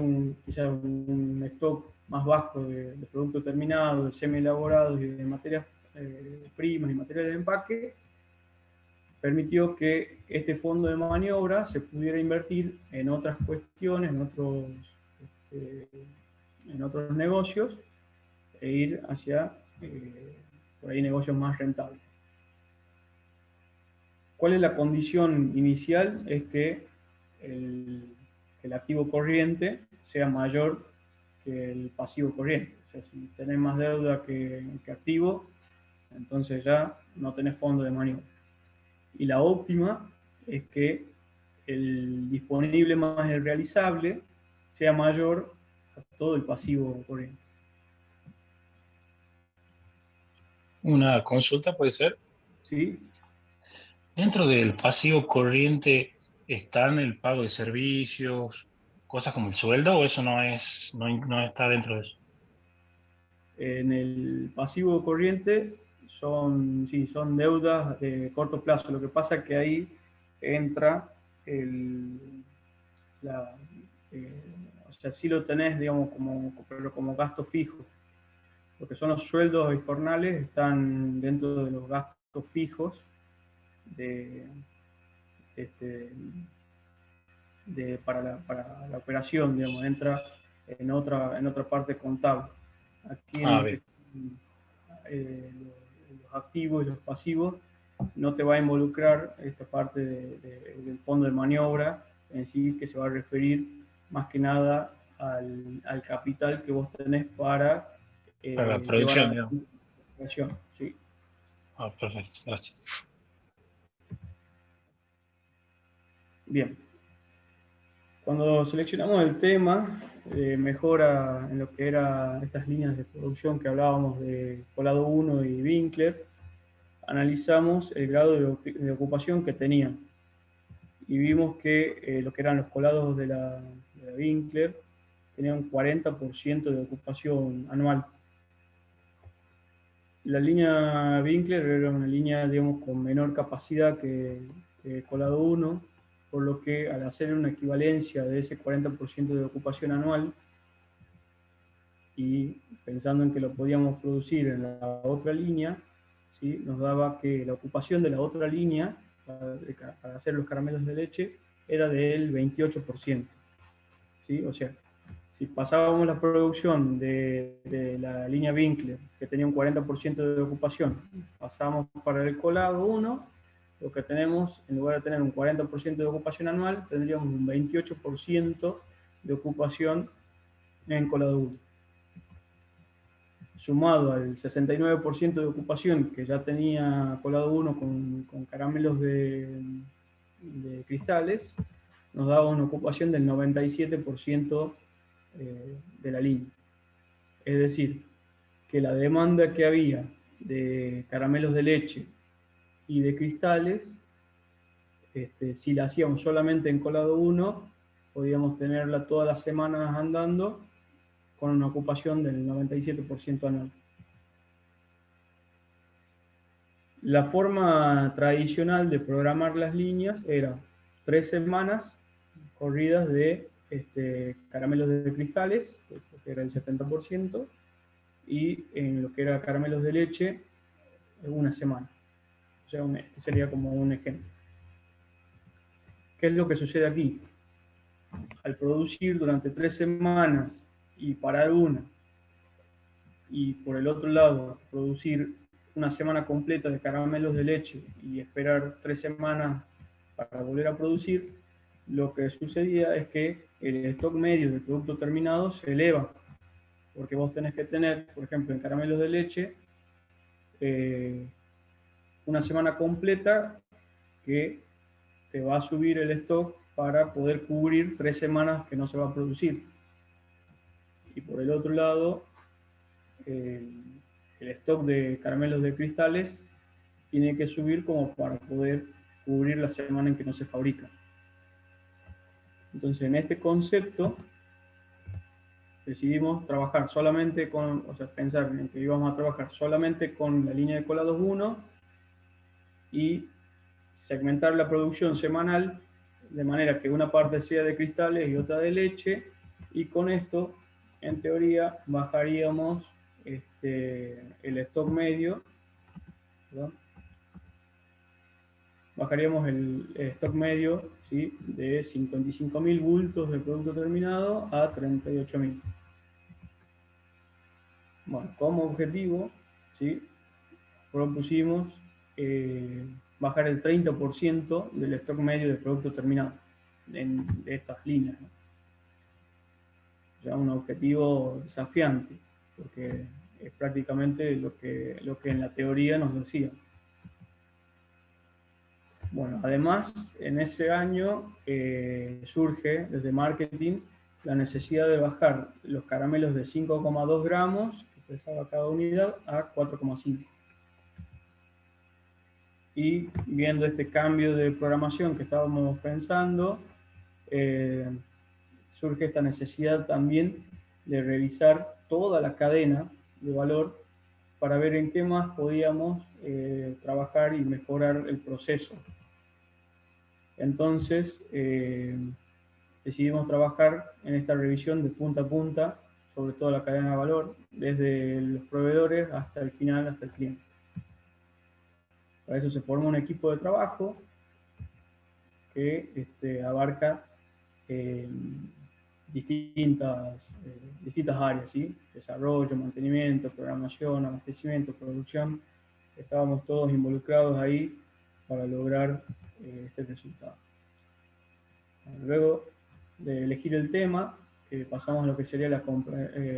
A: quizás un stock más bajo de producto terminado, de semi-elaborados y de materias primas y materiales de empaque, permitió que este fondo de maniobra se pudiera invertir en otras cuestiones, en otros negocios, e ir hacia por ahí negocios más rentables. ¿Cuál es la condición inicial? Es que el activo corriente sea mayor que el pasivo corriente. O sea, si tenés más deuda que activo, entonces ya no tenés fondo de maniobra. Y la óptima es que el disponible más el realizable sea mayor a todo el pasivo corriente.
F: Una consulta puede ser.
A: ¿Sí?
F: Dentro del pasivo corriente están el pago de servicios, cosas como el sueldo, o eso no está dentro de eso.
A: En el pasivo corriente son deudas de corto plazo. Lo que pasa es que ahí entra o sea, sí lo tenés, digamos, como gasto fijo. Lo que son los sueldos y jornales están dentro de los gastos fijos para la operación, digamos, entra en otra parte contable. Aquí en los activos y los pasivos no te va a involucrar esta parte del fondo de maniobra en sí, que se va a referir más que nada al capital que vos tenés para
F: la producción, digamos.
A: Sí.
F: Perfecto, gracias.
A: Bien. Cuando seleccionamos el tema, mejora en lo que eran estas líneas de producción que hablábamos de Colado 1 y Winkler, analizamos el grado de ocupación que tenían. Y vimos que lo que eran los colados de la Winkler tenían un 40% de ocupación anual. La línea Winkler era una línea, digamos, con menor capacidad que Colado 1, por lo que al hacer una equivalencia de ese 40% de ocupación anual y pensando en que lo podíamos producir en la otra línea, ¿sí? Nos daba que la ocupación de la otra línea para hacer los caramelos de leche era del 28%. ¿Sí? O sea, si pasábamos la producción de la línea Winkler, que tenía un 40% de ocupación, pasamos para el colado 1, lo que tenemos, en lugar de tener un 40% de ocupación anual, tendríamos un 28% de ocupación en colado 1. Sumado al 69% de ocupación que ya tenía colado 1 con caramelos de cristales, nos daba una ocupación del 97% de la línea. Es decir, que la demanda que había de caramelos de leche y de cristales, si la hacíamos solamente en colado 1, podíamos tenerla todas las semanas andando con una ocupación del 97% anual. La forma tradicional de programar las líneas era 3 semanas corridas de caramelos de cristales, que era el 70%, y en lo que era caramelos de leche, una semana. O sea, este sería como un ejemplo. ¿Qué es lo que sucede aquí? Al producir durante 3 semanas y parar una, y por el otro lado producir una semana completa de caramelos de leche y esperar 3 semanas para volver a producir, lo que sucedía es que el stock medio de producto terminado se eleva, porque vos tenés que tener, por ejemplo, en caramelos de leche, una semana completa que te va a subir el stock para poder cubrir 3 semanas que no se va a producir. Y por el otro lado, el stock de caramelos de cristales tiene que subir como para poder cubrir la semana en que no se fabrica. Entonces, en este concepto, decidimos trabajar solamente con, o sea, pensar en que íbamos a trabajar solamente con la línea de colados 1 y segmentar la producción semanal de manera que una parte sea de cristales y otra de leche, y con esto, en teoría, bajaríamos el stock medio, ¿verdad? Bajaríamos el stock medio, ¿sí?, de 55.000 bultos de producto terminado a 38.000. Bueno, como objetivo, ¿sí?, propusimos bajar el 30% del stock medio de producto terminado de estas líneas, ¿no? Ya un objetivo desafiante, porque es prácticamente lo que en la teoría nos decía. Bueno, además, en ese año surge desde marketing la necesidad de bajar los caramelos de 5,2 gramos que pesaba cada unidad a 4,5. Y viendo este cambio de programación que estábamos pensando, surge esta necesidad también de revisar toda la cadena de valor para ver en qué más podíamos trabajar y mejorar el proceso. Entonces, decidimos trabajar en esta revisión de punta a punta sobre toda la cadena de valor, desde los proveedores hasta el final, hasta el cliente. Para eso se forma un equipo de trabajo que abarca distintas áreas, ¿sí? Desarrollo, mantenimiento, programación, abastecimiento, producción. Estábamos todos involucrados ahí para lograr este resultado. Luego de elegir el tema, pasamos a lo que sería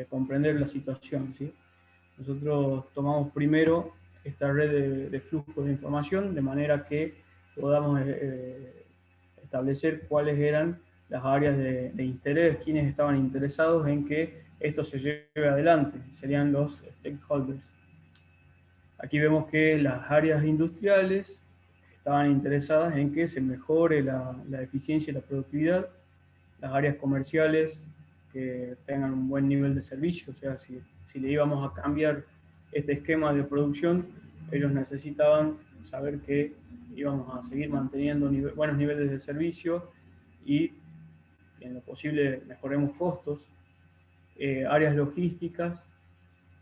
A: comprender la situación, ¿sí? Nosotros tomamos primero esta red de flujos de información de manera que podamos establecer cuáles eran las áreas de interés, quienes estaban interesados en que esto se lleve adelante, serían los stakeholders. Aquí vemos que las áreas industriales estaban interesadas en que se mejore la eficiencia y la productividad, las áreas comerciales que tengan un buen nivel de servicio, o sea, si le íbamos a cambiar este esquema de producción, ellos necesitaban saber que íbamos a seguir manteniendo buenos niveles de servicio y en lo posible mejoremos costos. Áreas logísticas,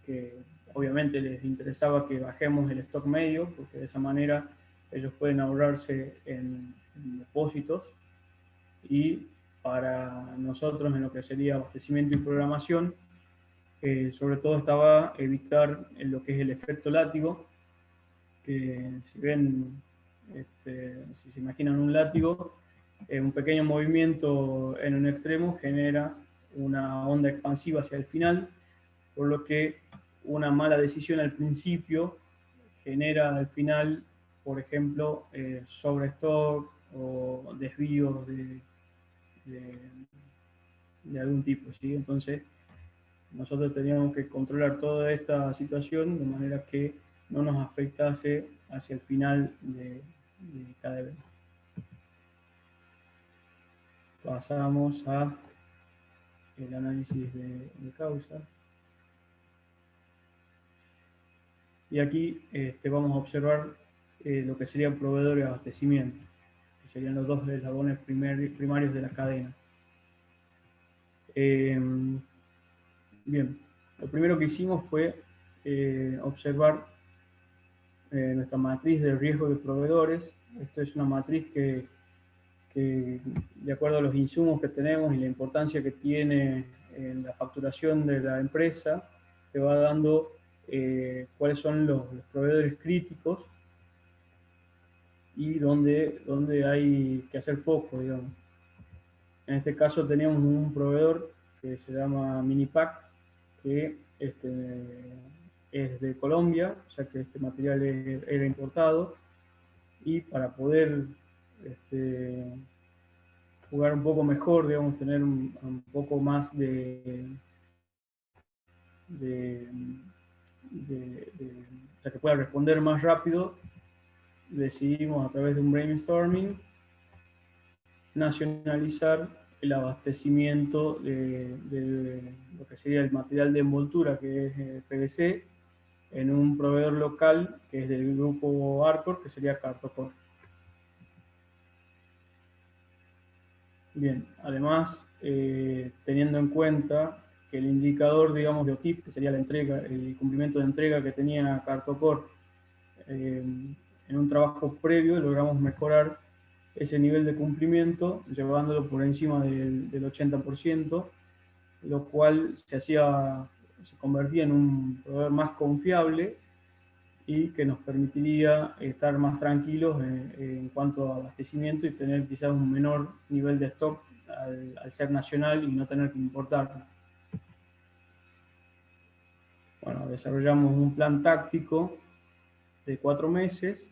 A: que obviamente les interesaba que bajemos el stock medio, porque de esa manera ellos pueden ahorrarse en depósitos, y para nosotros en lo que sería abastecimiento y programación, sobre todo estaba evitar lo que es el efecto látigo, que si ven, si se imaginan un látigo, un pequeño movimiento en un extremo genera una onda expansiva hacia el final, por lo que una mala decisión al principio genera al final, por ejemplo, sobrestock o desvíos de algún tipo, ¿sí? Entonces, nosotros teníamos que controlar toda esta situación de manera que no nos afectase hacia el final de cada evento. Pasamos a el análisis de causa. Y aquí vamos a observar lo que serían proveedores de abastecimiento, que serían los dos eslabones primarios de la cadena. Bien, lo primero que hicimos fue observar nuestra matriz de riesgo de proveedores. Esto es una matriz que de acuerdo a los insumos que tenemos y la importancia que tiene en la facturación de la empresa, te va dando cuáles son los proveedores críticos y dónde hay que hacer foco, digamos. En este caso teníamos un proveedor que se llama Minipac, que es de Colombia, o sea que este material era importado, y para poder jugar un poco mejor, digamos, tener un poco más o sea, que pueda responder más rápido, decidimos a través de un brainstorming nacionalizar el abastecimiento de lo que sería el material de envoltura, que es PVC, en un proveedor local que es del grupo Arcor, que sería Cartocor. Bien, además, teniendo en cuenta que el indicador, digamos, de OTIF, que sería la entrega, el cumplimiento de entrega que tenía Cartocor, en un trabajo previo logramos mejorar ese nivel de cumplimiento, llevándolo por encima del 80%, lo cual se convertía en un proveedor más confiable y que nos permitiría estar más tranquilos en cuanto a abastecimiento y tener quizás un menor nivel de stock al ser nacional y no tener que importar. Bueno, desarrollamos un plan táctico de 4 meses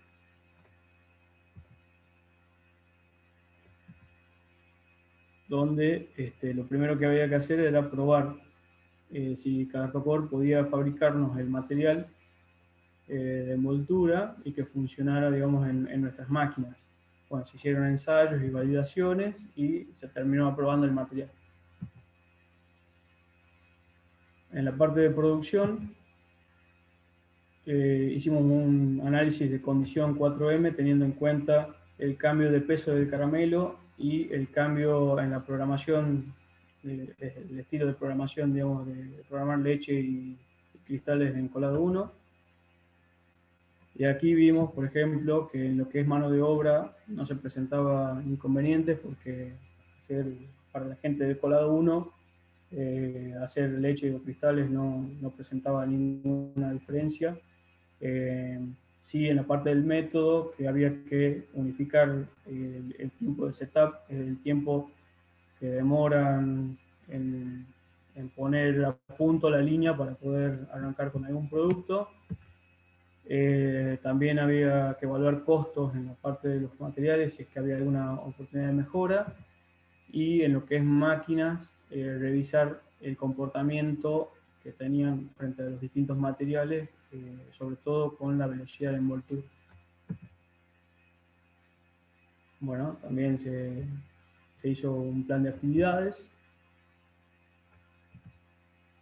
A: donde lo primero que había que hacer era probar si Cartocor podía fabricarnos el material de envoltura y que funcionara, digamos, en nuestras máquinas. Bueno, se hicieron ensayos y validaciones y se terminó aprobando el material. En la parte de producción, hicimos un análisis de condición 4M teniendo en cuenta el cambio de peso del caramelo y el cambio en la programación, el estilo de programación, digamos, de programar leche y cristales en colado 1. Y aquí vimos, por ejemplo, que en lo que es mano de obra no se presentaba inconvenientes porque para la gente del colado 1, hacer leche o cristales no presentaba ninguna diferencia. Sí, en la parte del método, que había que unificar el tiempo de setup, el tiempo que demoran en poner a punto la línea para poder arrancar con algún producto. También había que evaluar costos en la parte de los materiales, si es que había alguna oportunidad de mejora. Y en lo que es máquinas, revisar el comportamiento que tenían frente a los distintos materiales, sobre todo con la velocidad de envoltura. Bueno, también se hizo un plan de actividades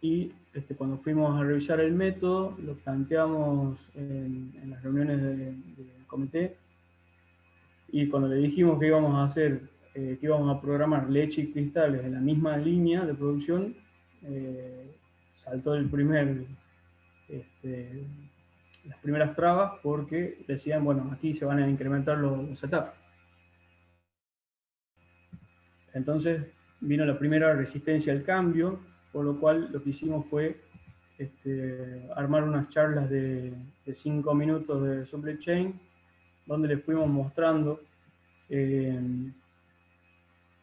A: y cuando fuimos a revisar el método, lo planteamos en las reuniones del comité, y cuando le dijimos que íbamos a hacer, que íbamos a programar leche y cristales en la misma línea de producción, saltó las primeras trabas porque decían, bueno, aquí se van a incrementar los setups. Entonces vino la primera resistencia al cambio, por lo cual lo que hicimos fue armar unas charlas de 5 minutos de supply chain, donde le fuimos mostrando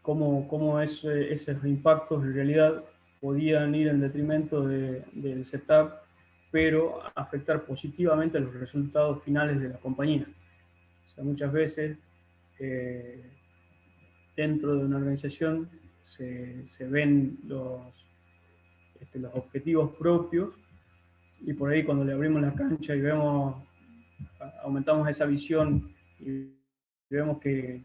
A: cómo esos impactos en realidad podían ir en detrimento del setup, pero afectar positivamente a los resultados finales de la compañía. O sea, muchas veces dentro de una organización se ven los objetivos propios, y por ahí cuando le abrimos la cancha y aumentamos esa visión y vemos que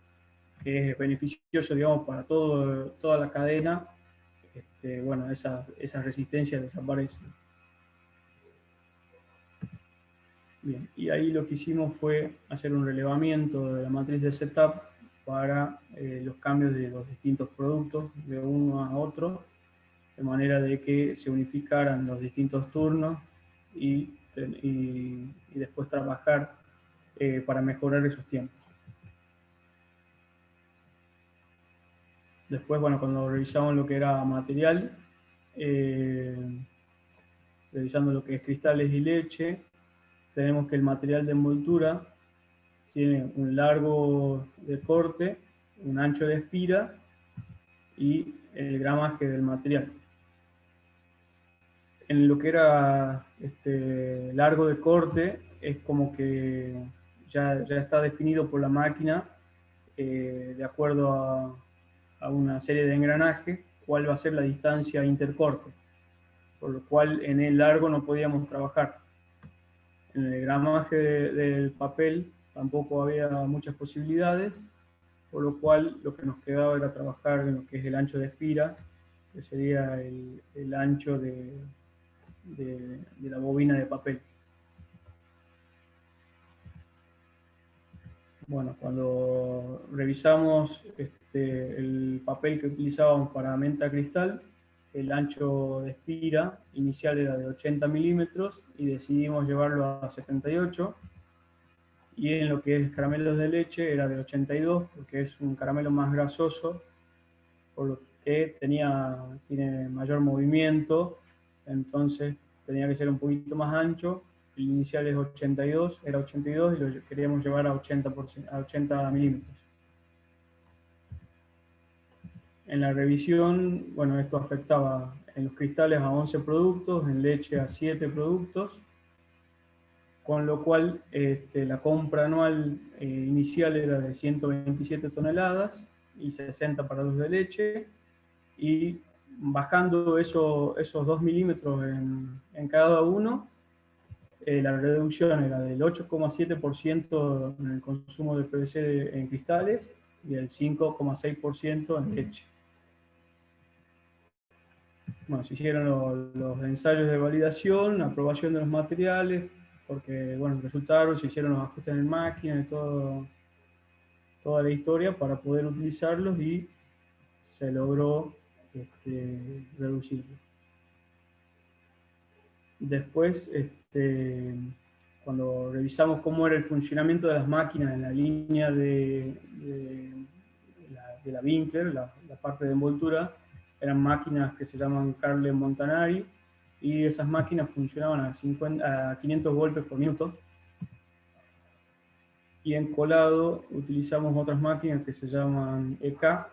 A: es beneficioso, digamos, para toda la cadena, bueno, esa resistencia desaparece. Bien, y ahí lo que hicimos fue hacer un relevamiento de la matriz de setup para los cambios de los distintos productos de uno a otro, de manera de que se unificaran los distintos turnos y después trabajar para mejorar esos tiempos. Después, bueno, cuando revisamos lo que era material, revisando lo que es cristales y leche, tenemos que el material de envoltura tiene un largo de corte, un ancho de espira y el gramaje del material. En lo que era largo de corte, es como que ya está definido por la máquina, de acuerdo a una serie de engranajes, cuál va a ser la distancia intercorte, por lo cual en el largo no podíamos trabajar. En el gramaje del papel tampoco había muchas posibilidades, por lo cual lo que nos quedaba era trabajar en lo que es el ancho de espira, que sería el ancho de la bobina de papel. Bueno, cuando revisamos el papel que utilizábamos para menta cristal, el ancho de espira inicial era de 80 milímetros y decidimos llevarlo a 78. Y en lo que es caramelos de leche era de 82, porque es un caramelo más grasoso, por lo que tiene mayor movimiento, entonces tenía que ser un poquito más ancho. El inicial es 82, era 82 y lo queríamos llevar a 80 milímetros. En la revisión, bueno, esto afectaba en los cristales a 11 productos, en leche a 7 productos, con lo cual la compra anual inicial era de 127 toneladas y 60 para dulce de leche, y bajando esos 2 milímetros en cada uno, la reducción era del 8,7% en el consumo de PVC en cristales y el 5,6% en leche. Bueno, se hicieron los ensayos de validación, aprobación de los materiales, porque bueno, resultaron, se hicieron los ajustes en máquina y toda la historia para poder utilizarlos, y se logró reducirlo. Después, cuando revisamos cómo era el funcionamiento de las máquinas en la línea de la Winkler, la parte de envoltura, eran máquinas que se llaman Carle Montanari, y esas máquinas funcionaban a 500 golpes por minuto. Y en colado utilizamos otras máquinas que se llaman EK.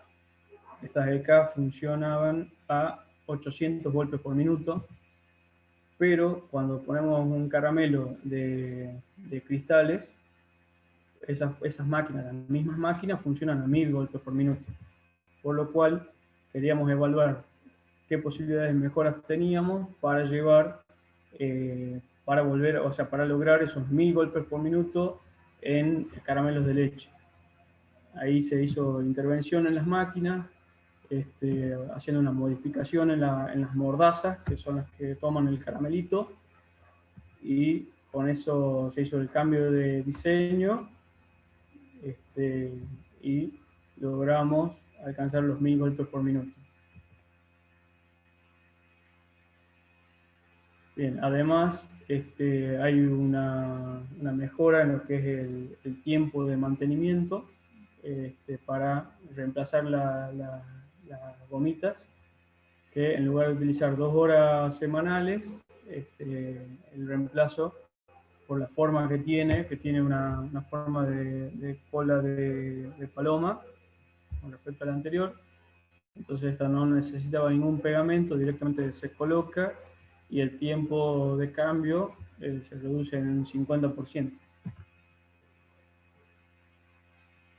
A: Estas EK funcionaban a 800 golpes por minuto, pero cuando ponemos un caramelo de cristales, esas máquinas, las mismas máquinas, funcionan a 1000 golpes por minuto. Por lo cual queríamos evaluar qué posibilidades de mejoras teníamos para para lograr esos 1000 golpes por minuto en caramelos de leche. Ahí se hizo intervención en las máquinas, haciendo una modificación en las mordazas, que son las que toman el caramelito, y con eso se hizo el cambio de diseño, y logramos alcanzar los 1000 golpes por minuto. Bien, además hay una mejora en lo que es el tiempo de mantenimiento, para reemplazar las gomitas, que en lugar de utilizar 2 horas semanales, el reemplazo, por la forma que tiene una forma de cola de paloma con respecto a la anterior, entonces esta no necesitaba ningún pegamento, directamente se coloca y el tiempo de cambio se reduce en un 50%.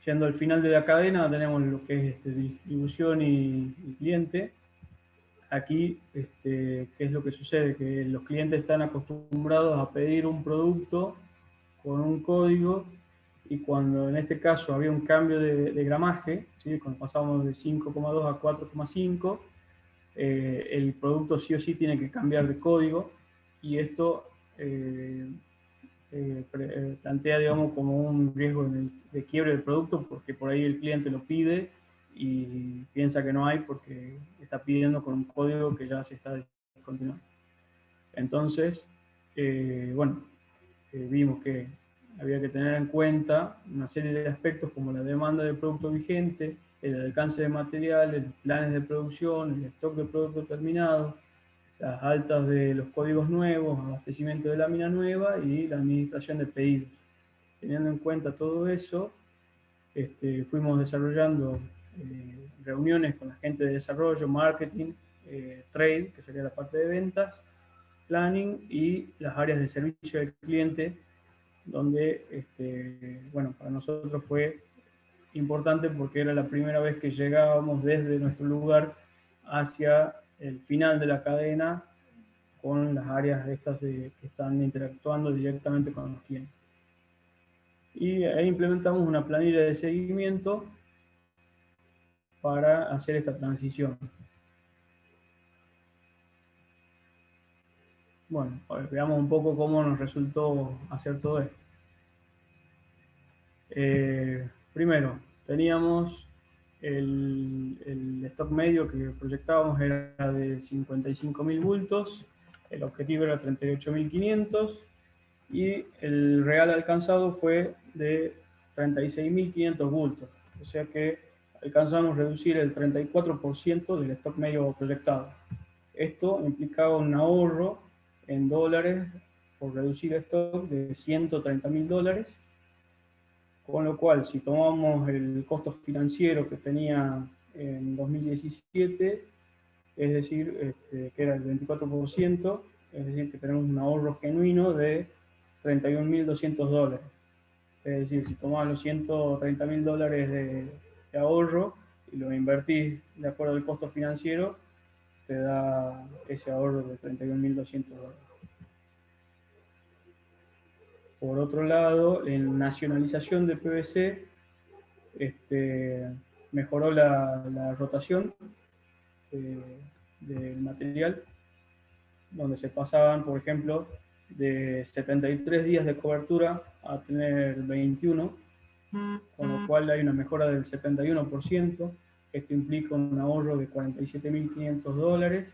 A: Yendo al final de la cadena tenemos lo que es distribución y cliente. Aquí, ¿qué es lo que sucede? Que los clientes están acostumbrados a pedir un producto con un código, y cuando en este caso había un cambio de gramaje, ¿sí? Cuando pasamos de 5,2 a 4,5, el producto sí o sí tiene que cambiar de código, y esto plantea, digamos, como un riesgo de quiebre del producto, porque por ahí el cliente lo pide y piensa que no hay porque está pidiendo con un código que ya se está descontinuando. Entonces, vimos que había que tener en cuenta una serie de aspectos como la demanda del producto vigente, el alcance de materiales, los planes de producción, el stock de producto terminado, las altas de los códigos nuevos, abastecimiento de lámina nueva y la administración de pedidos. Teniendo en cuenta todo eso, fuimos desarrollando reuniones con la gente de desarrollo, marketing, trade, que sería la parte de ventas, planning y las áreas de servicio del cliente, donde, para nosotros fue importante porque era la primera vez que llegábamos desde nuestro lugar hacia el final de la cadena con las áreas estas que están interactuando directamente con los clientes. Y ahí implementamos una planilla de seguimiento para hacer esta transición. Bueno, veamos un poco cómo nos resultó hacer todo esto. Primero, teníamos el stock medio que proyectábamos era de 55.000 bultos, el objetivo era 38.500 y el real alcanzado fue de 36.500 bultos. O sea que alcanzamos a reducir el 34% del stock medio proyectado. Esto implicaba un ahorro en dólares por reducir stock de $130.000, con lo cual si tomamos el costo financiero que tenía en 2017, es decir, que era el 24%, es decir, que tenemos un ahorro genuino de $31.200. Es decir, si tomás los $130.000 de ahorro y lo invertís de acuerdo al costo financiero, te da ese ahorro de $31.200. Por otro lado, en nacionalización de PVC, mejoró la rotación del material, donde se pasaban, por ejemplo, de 73 días de cobertura a tener 21, con lo cual hay una mejora del 71%. Esto implica un ahorro de $47.500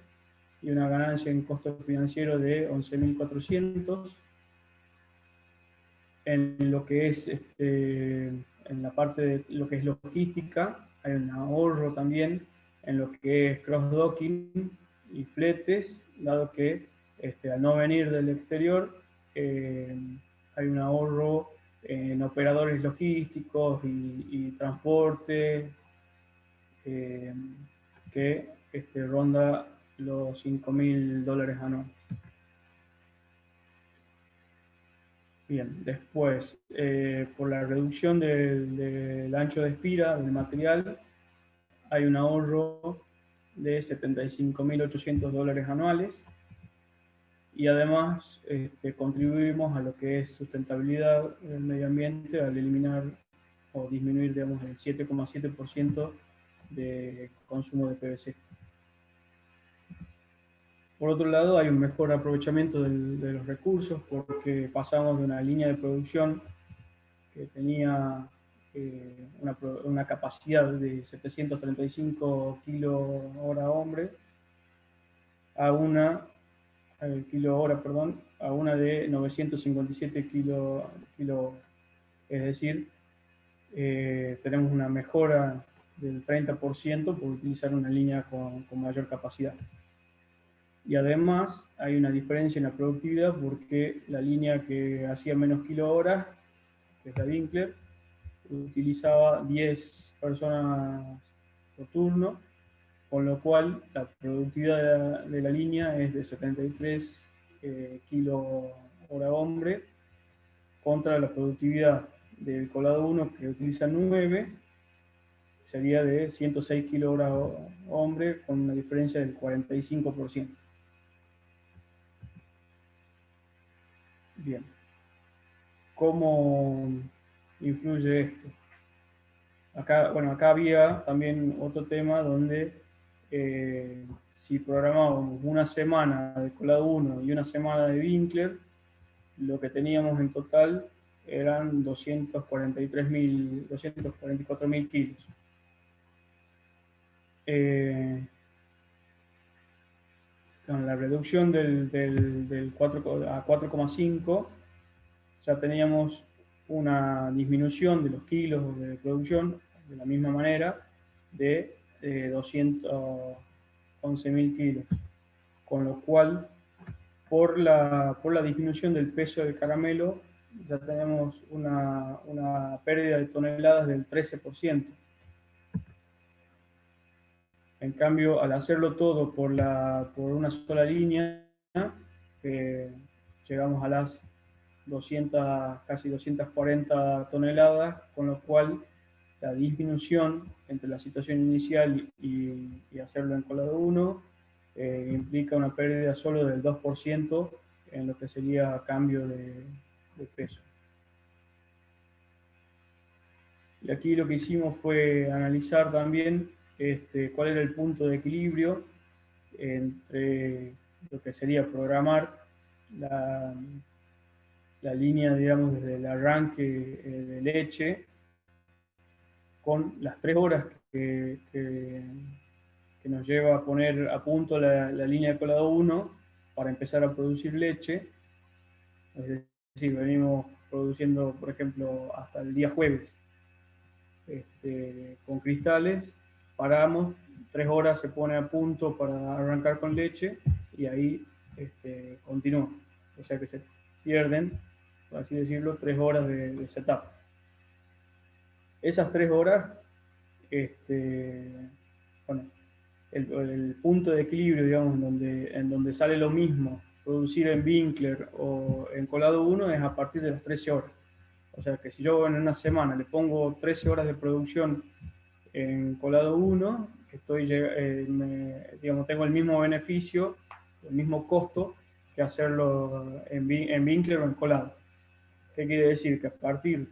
A: y una ganancia en costo financiero de $11.400. En lo que es en la parte de lo que es logística, hay un ahorro también en lo que es cross-docking y fletes, dado que al no venir del exterior hay un ahorro en operadores logísticos y transporte que ronda los $5.000 anuales. Bien, después, por la reducción del ancho de espira del material, hay un ahorro de $75.800 anuales y además contribuimos a lo que es sustentabilidad del medio ambiente al eliminar o disminuir, digamos, el 7,7% de consumo de PVC. Por otro lado, hay un mejor aprovechamiento de los recursos porque pasamos de una línea de producción que tenía una capacidad de 735 kilo-hora hombre a una de 957 kilo. Es decir, tenemos una mejora del 30% por utilizar una línea con mayor capacidad. Y además hay una diferencia en la productividad porque la línea que hacía menos kilohoras, que es la Winkler, utilizaba 10 personas por turno, con lo cual la productividad de la línea es de 73 kilo hora hombre contra la productividad del colado 1 que utiliza 9, sería de 106 kilo hora hombre con una diferencia del 45%. Bien, ¿cómo influye esto? Acá había también otro tema donde si programábamos una semana de colado 1 y una semana de Winkler, lo que teníamos en total eran 244.000 kilos. Con la reducción del 4 a 4,5 ya teníamos una disminución de los kilos de producción de la misma manera de 211.000 kilos, con lo cual por la disminución del peso del caramelo ya tenemos una pérdida de toneladas del 13%. En cambio, al hacerlo todo por una sola línea, llegamos a las casi 240 toneladas, con lo cual la disminución entre la situación inicial y hacerlo en colado 1 implica una pérdida solo del 2% en lo que sería cambio de peso. Y aquí lo que hicimos fue analizar también cuál era el punto de equilibrio entre lo que sería programar la línea, digamos, desde el arranque de leche con las 3 horas que nos lleva a poner a punto la línea de colado 1 para empezar a producir leche. Es decir, venimos produciendo, por ejemplo, hasta el día jueves con cristales, paramos, 3 horas se pone a punto para arrancar con leche y ahí continúa. O sea que se pierden, por así decirlo, 3 horas de setup. Esas 3 horas, bueno, el punto de equilibrio, digamos, en donde sale lo mismo producir en Winkler o en colado 1 es a partir de las 13 horas. O sea que si yo en una semana le pongo 13 horas de producción en colado 1, digamos, tengo el mismo beneficio, el mismo costo que hacerlo en Winkler o en colado. ¿Qué quiere decir? Que a partir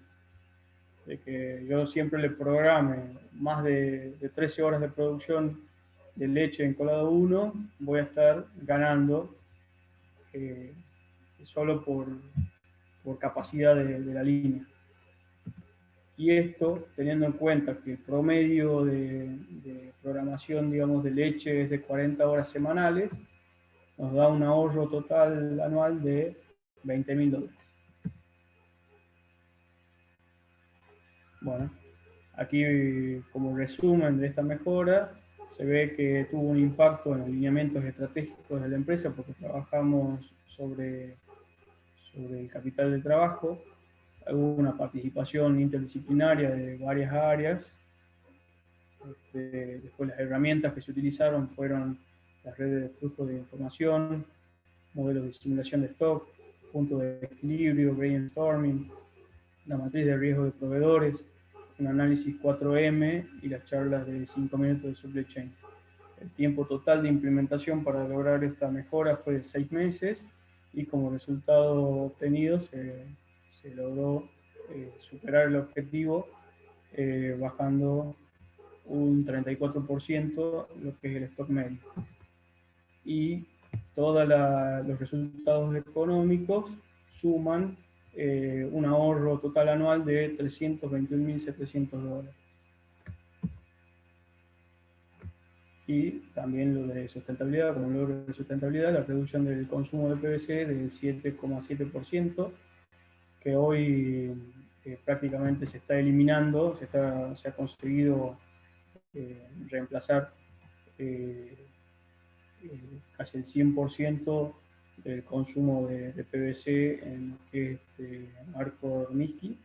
A: de que yo siempre le programe más de 13 horas de producción de leche en colado 1, voy a estar ganando solo por capacidad de la línea. Y esto teniendo en cuenta que el promedio de programación, digamos, de leche es de 40 horas semanales, nos da un ahorro total anual de $20.000. Bueno, aquí como resumen de esta mejora, se ve que tuvo un impacto en los lineamientos estratégicos de la empresa porque trabajamos sobre el capital de trabajo. Hubo una participación interdisciplinaria de varias áreas. Después las herramientas que se utilizaron fueron las redes de flujo de información, modelos de simulación de stock, puntos de equilibrio, brainstorming, la matriz de riesgo de proveedores, un análisis 4M y las charlas de 5 minutos de supply chain. El tiempo total de implementación para lograr esta mejora fue de 6 meses y como resultado obtenido se logró superar el objetivo bajando un 34% lo que es el stock medio. Y todos los resultados económicos suman un ahorro total anual de $321.700. Y también lo de sustentabilidad, como logro de sustentabilidad, la reducción del consumo de PVC del 7,7%, que hoy prácticamente se está eliminando, se ha conseguido reemplazar casi el 100% del consumo de PVC en lo que es Arcor Niski.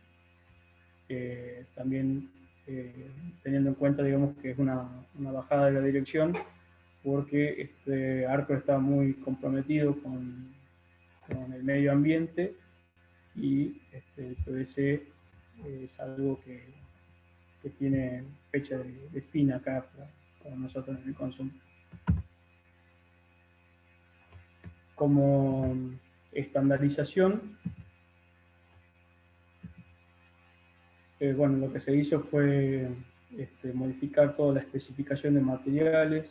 A: También teniendo en cuenta, digamos, que es una bajada de la dirección, porque Arcor está muy comprometido con el medio ambiente y el PVC es algo que tiene fecha de fin acá para nosotros en el consumo. Como estandarización, bueno, lo que se hizo fue modificar toda la especificación de materiales,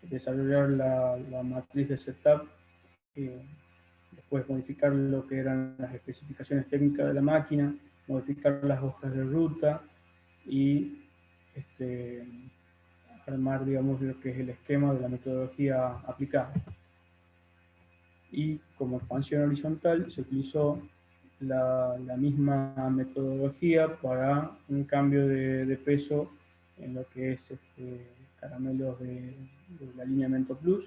A: desarrollar la matriz de setup, después modificar lo que eran las especificaciones técnicas de la máquina, modificar las hojas de ruta y armar, digamos, lo que es el esquema de la metodología aplicada. Y como expansión horizontal se utilizó la misma metodología para un cambio de peso en lo que es caramelos de alineamiento plus,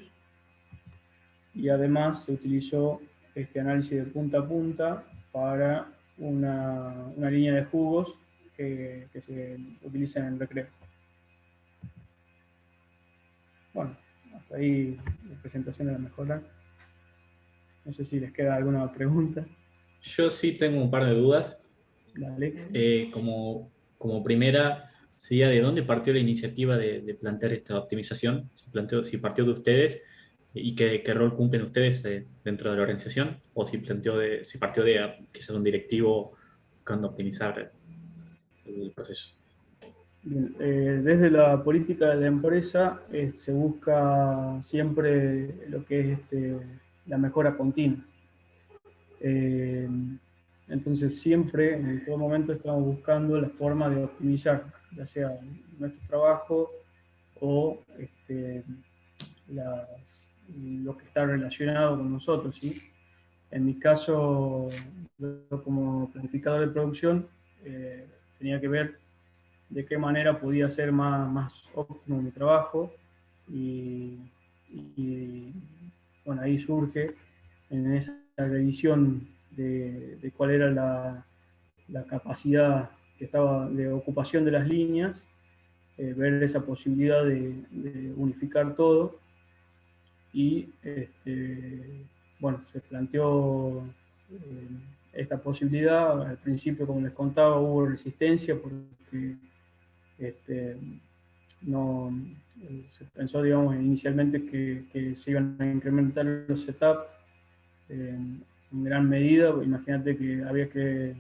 A: y además se utilizó este análisis de punta a punta para una línea de jugos que se utiliza en el recreo. Bueno, hasta ahí la presentación de la mejora. No sé si les queda alguna pregunta.
E: Yo sí tengo un par de dudas.
A: Dale.
E: Como primera, sería ¿de dónde partió la iniciativa de plantear esta optimización? Si partió de ustedes y qué rol cumplen ustedes dentro de la organización, o si partió de quizás un directivo buscando optimizar el proceso.
A: Bien, desde la política de la empresa se busca siempre lo que es la mejora continua. Eh, entonces siempre, en todo momento, estamos buscando la forma de optimizar, ya sea nuestro trabajo o lo que está relacionado con nosotros, ¿sí? En mi caso, yo como planificador de producción, tenía que ver de qué manera podía hacer más óptimo mi trabajo y, bueno, ahí surge en esa revisión de cuál era la capacidad que estaba de ocupación de las líneas, ver esa posibilidad de unificar todo y bueno, se planteó esta posibilidad. Al principio, como les contaba, hubo resistencia porque no, se pensó, digamos, inicialmente que se iban a incrementar los setups en gran medida. Imagínate que había que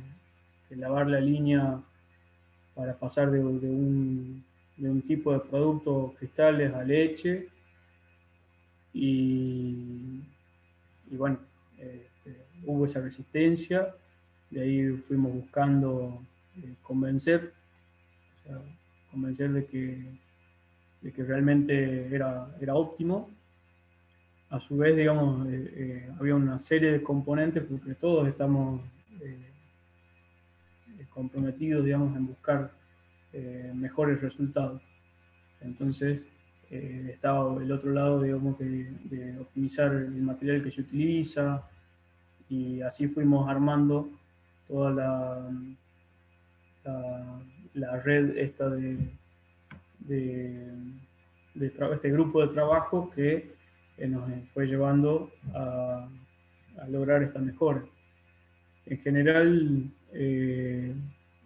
A: lavar la línea para pasar de un tipo de producto, cristales, a leche. Y bueno, hubo esa resistencia, de ahí fuimos buscando convencer, o sea, convencer de que realmente era óptimo. A su vez, digamos, había una serie de componentes porque todos estamos comprometidos, digamos, en buscar mejores resultados. Entonces, estaba el otro lado, digamos, de optimizar el material que se utiliza, y así fuimos armando toda la red esta este grupo de trabajo que nos fue llevando a lograr esta mejora. En general,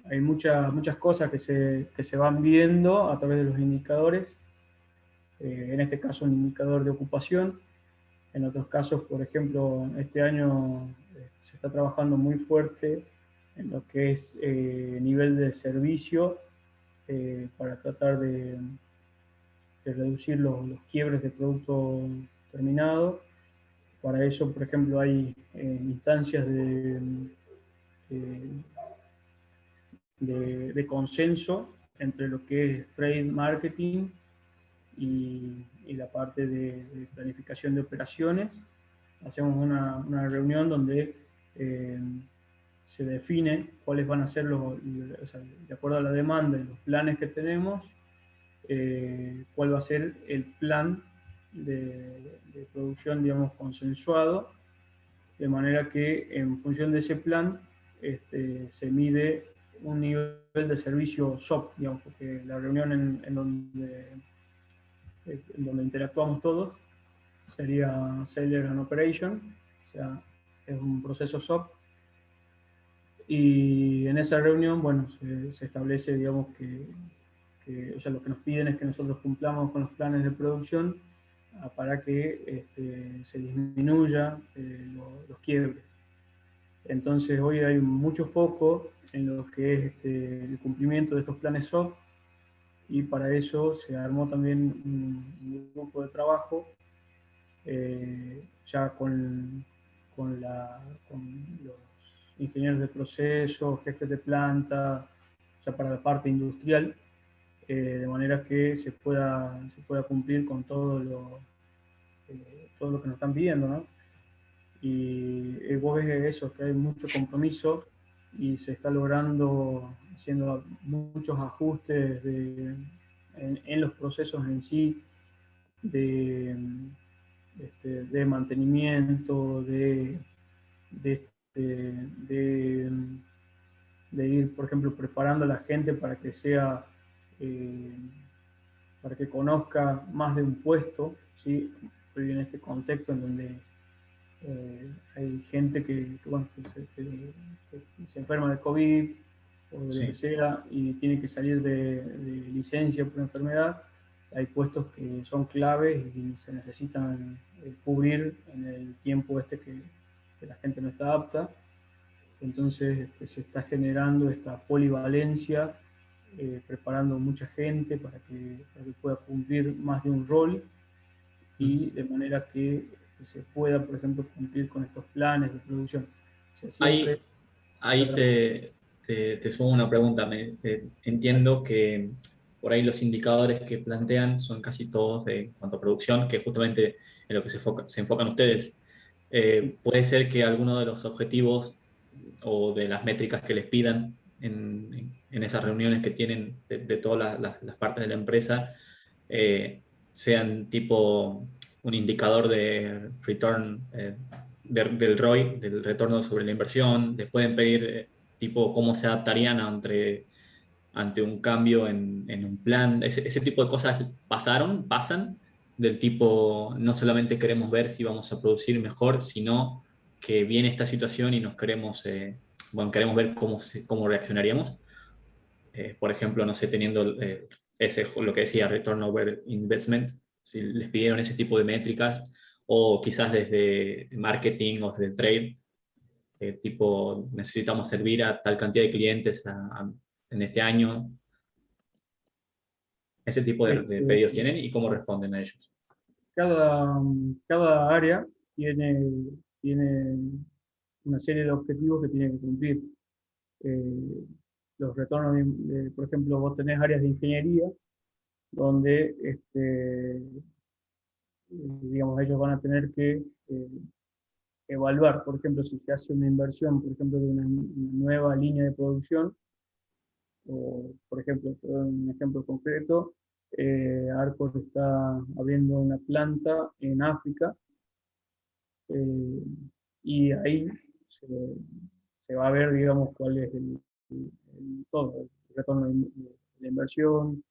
A: hay muchas cosas que se van viendo a través de los indicadores. En este caso, un indicador de ocupación. En otros casos, por ejemplo, este año se está trabajando muy fuerte en lo que es nivel de servicio para tratar de reducir los quiebres de producto terminado. Para eso, por ejemplo, hay instancias de consenso entre lo que es trade marketing y la parte de planificación de operaciones. Hacemos una reunión donde se define cuáles van a ser o sea, de acuerdo a la demanda y los planes que tenemos, cuál va a ser el plan de producción, digamos, consensuado, de manera que en función de ese plan se mide un nivel de servicio SOP, digamos, porque la reunión en donde interactuamos todos sería Seller and Operation, o sea, es un proceso SOP. Y en esa reunión, bueno, se establece, digamos, o sea, lo que nos piden es que nosotros cumplamos con los planes de producción para que se disminuya los quiebres. Entonces, hoy hay mucho foco en lo que es el cumplimiento de estos planes SOP, y para eso se armó también un grupo de trabajo ya con los ingenieros de proceso, jefes de planta, ya para la parte industrial, de manera que se pueda cumplir con todo lo que nos están pidiendo, ¿no? Y vos ves eso, que hay mucho compromiso y se está logrando, haciendo muchos ajustes en los procesos en sí, de mantenimiento, de, de, de ir, por ejemplo, preparando a la gente para que sea, para que conozca más de un puesto, ¿sí? Estoy en este contexto en donde hay gente bueno, que se enferma de COVID o de lo que sea y tiene que salir de licencia por enfermedad. Hay puestos que son claves y se necesitan cubrir en el tiempo que la gente no está apta. Entonces se está generando esta polivalencia preparando mucha gente para que pueda cumplir más de un rol y de manera que se pueda, por ejemplo, cumplir con estos planes de producción. O sea, siempre...
E: Ahí te sumo una pregunta. Entiendo que por ahí los indicadores que plantean son casi todos en cuanto a producción, que justamente en lo que se enfocan ustedes. Puede ser que alguno de los objetivos o de las métricas que les pidan en esas reuniones que tienen de todas las partes de la empresa sean tipo un indicador de return, del ROI, del retorno sobre la inversión. Les pueden pedir tipo cómo se adaptarían ante un cambio en un plan. Ese tipo de cosas pasan, del tipo no solamente queremos ver si vamos a producir mejor, sino que viene esta situación y nos queremos, queremos ver cómo reaccionaríamos. Por ejemplo, no sé, teniendo lo que decía, return over investment, si les pidieron ese tipo de métricas, o quizás desde marketing o desde trade, tipo, necesitamos servir a tal cantidad de clientes en este año. Ese tipo de
A: Este,
E: pedidos tienen y cómo responden a ellos.
A: cada área tiene una serie de objetivos que tiene que cumplir. Los retornos, por ejemplo, vos tenés áreas de ingeniería donde digamos, ellos van a tener que evaluar, por ejemplo, si se hace una inversión, por ejemplo, de una nueva línea de producción, o, por ejemplo, un ejemplo concreto, Arcor está abriendo una planta en África, eh, y ahí se, se va a ver, digamos, cuál es todo, el retorno de la inversión,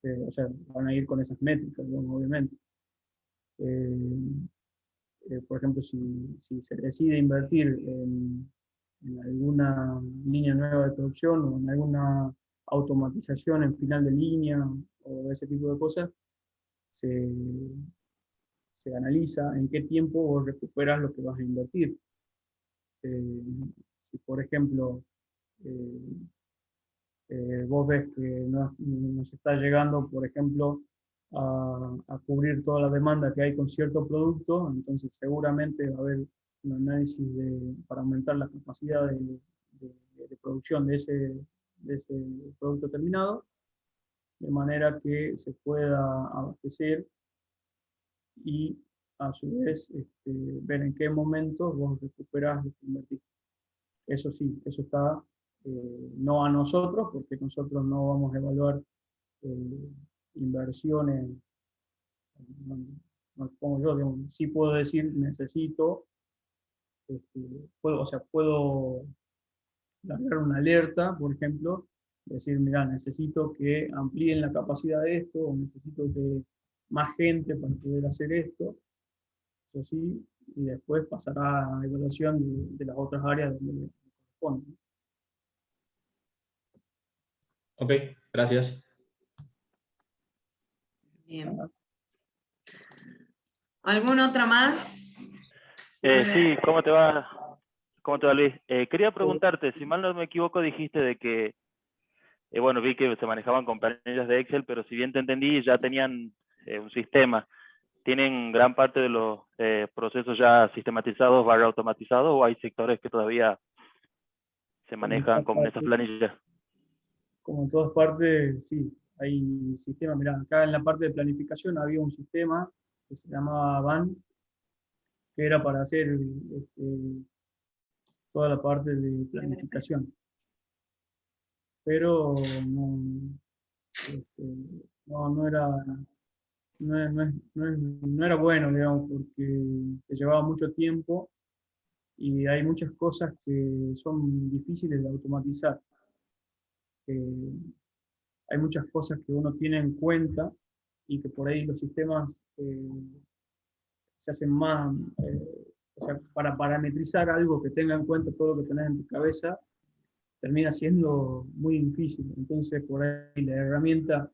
A: o sea, van a ir con esas métricas, digamos, obviamente. Por ejemplo, si se decide invertir en alguna línea nueva de producción o en alguna automatización en final de línea o ese tipo de cosas, se, se analiza en qué tiempo vos recuperas lo que vas a invertir. Si, por ejemplo, eh, vos ves que no se está llegando, por ejemplo, a cubrir toda la demanda que hay con cierto producto, entonces seguramente va a haber un análisis para aumentar la capacidad de producción de ese producto terminado, de manera que se pueda abastecer y a su vez ver en qué momento vos recuperás lo que invertiste. Eso sí, eso está no a nosotros, porque nosotros no vamos a evaluar inversiones, no, no como yo, digamos, sí puedo decir necesito, puedo largar una alerta, por ejemplo, decir, mira, necesito que amplíen la capacidad de esto, o necesito que más gente para poder hacer esto, eso sí, y después pasará a evaluación de las otras áreas donde corresponde.
E: Ok, gracias.
B: Bien. ¿Alguna otra más?
G: Sí, ¿cómo te va? ¿Cómo te va, Luis? Quería preguntarte, si mal no me equivoco, dijiste de que, bueno, vi que se manejaban con planillas de Excel, pero si bien te entendí, ya tenían un sistema. ¿Tienen gran parte de los procesos ya sistematizados, automatizados, o hay sectores que todavía se manejan con esas planillas?
A: Como en todas partes, sí, hay sistemas. Mirá, acá en la parte de planificación había un sistema que se llamaba BAN, que era para hacer toda la parte de planificación. Pero este, no era, no era bueno, digamos, porque te llevaba mucho tiempo y hay muchas cosas que son difíciles de automatizar. Hay muchas cosas que uno tiene en cuenta y que por ahí los sistemas se hacen más, o sea, para parametrizar algo que tenga en cuenta todo lo que tenés en tu cabeza, termina siendo muy difícil. Entonces, por ahí la herramienta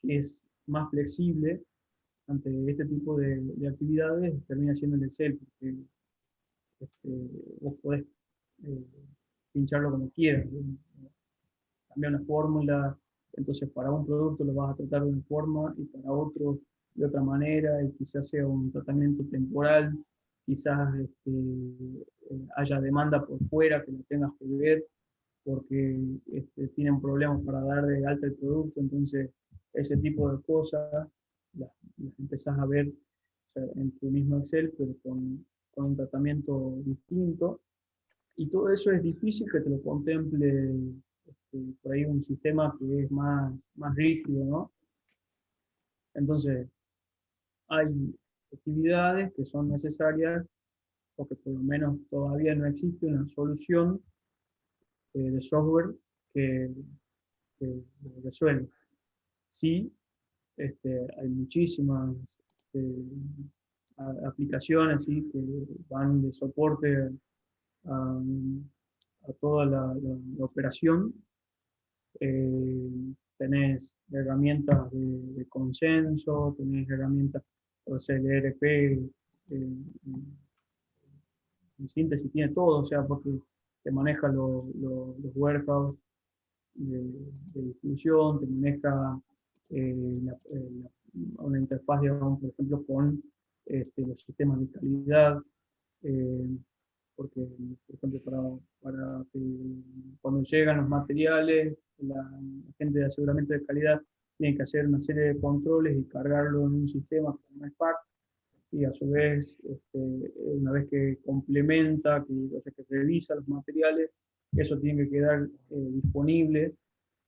A: que es más flexible ante este tipo de actividades termina siendo el Excel, porque vos podés eh, pincharlo como quieras, cambiar una fórmula, Entonces, para un producto lo vas a tratar de una forma y para otro de otra manera, y quizás sea un tratamiento temporal, quizás haya demanda por fuera que lo tengas que ver, porque tienen problemas para dar de alta el producto, entonces ese tipo de cosas las empezás a ver, o sea, en tu mismo Excel, pero con un tratamiento distinto. Y todo eso es difícil que te lo contemple por ahí un sistema que es más rígido, ¿no? Entonces, hay actividades que son necesarias, porque por lo menos todavía no existe una solución de software que lo resuelva. Sí, hay muchísimas aplicaciones, ¿sí?, que van de soporte a toda la operación. Tenés herramientas de consenso, tenés herramientas, o sea, el ERP, en síntesis tiene todo, o sea, porque te maneja los warehouse de distribución, te maneja una interfaz, digamos, por ejemplo, con los sistemas de calidad, porque, por ejemplo, para que cuando llegan los materiales, la gente de aseguramiento de calidad tiene que hacer una serie de controles y cargarlo en un sistema como SPAC, y a su vez, una vez que complementa, o sea, que revisa los materiales, eso tiene que quedar disponible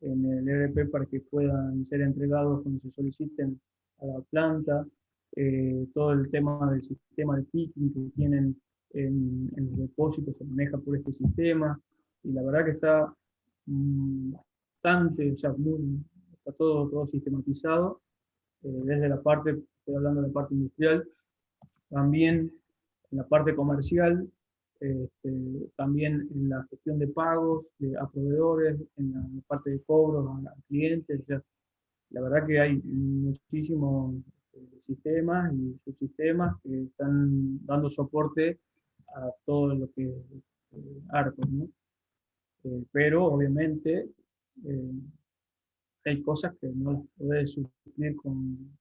A: en el ERP para que puedan ser entregados cuando se soliciten a la planta. Todo el tema del sistema de picking que tienen en los depósitos se maneja por este sistema, y la verdad que está bastante, o sea, está todo sistematizado, desde la parte, estoy hablando de la parte industrial, también en la parte comercial, también en la gestión de pagos a proveedores, en la parte de cobros a clientes. O sea, la verdad que hay muchísimos sistemas y subsistemas que están dando soporte a todo lo que es Arcos, ¿no? Pero obviamente hay cosas que no las podés suplir con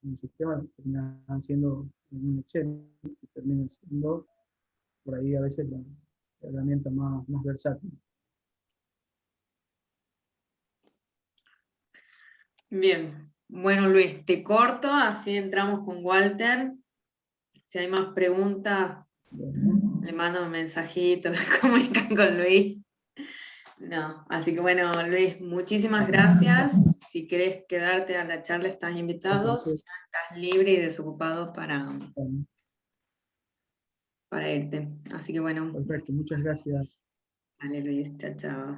A: el sistema, que terminan siendo en un Excel, que terminan siendo por ahí a veces la herramienta más versátil.
B: Bien. Bueno, Luis, te corto, así entramos con Walter. Si hay más preguntas,
A: Bueno,
B: le mando un mensajito, se comunican con Luis. No, así que bueno, Luis, muchísimas gracias. Si querés quedarte a la charla, estás invitado. Si no, estás libre y desocupado para irte. Así que bueno,
A: perfecto, muchas gracias.
B: dale Luis, chao, chao.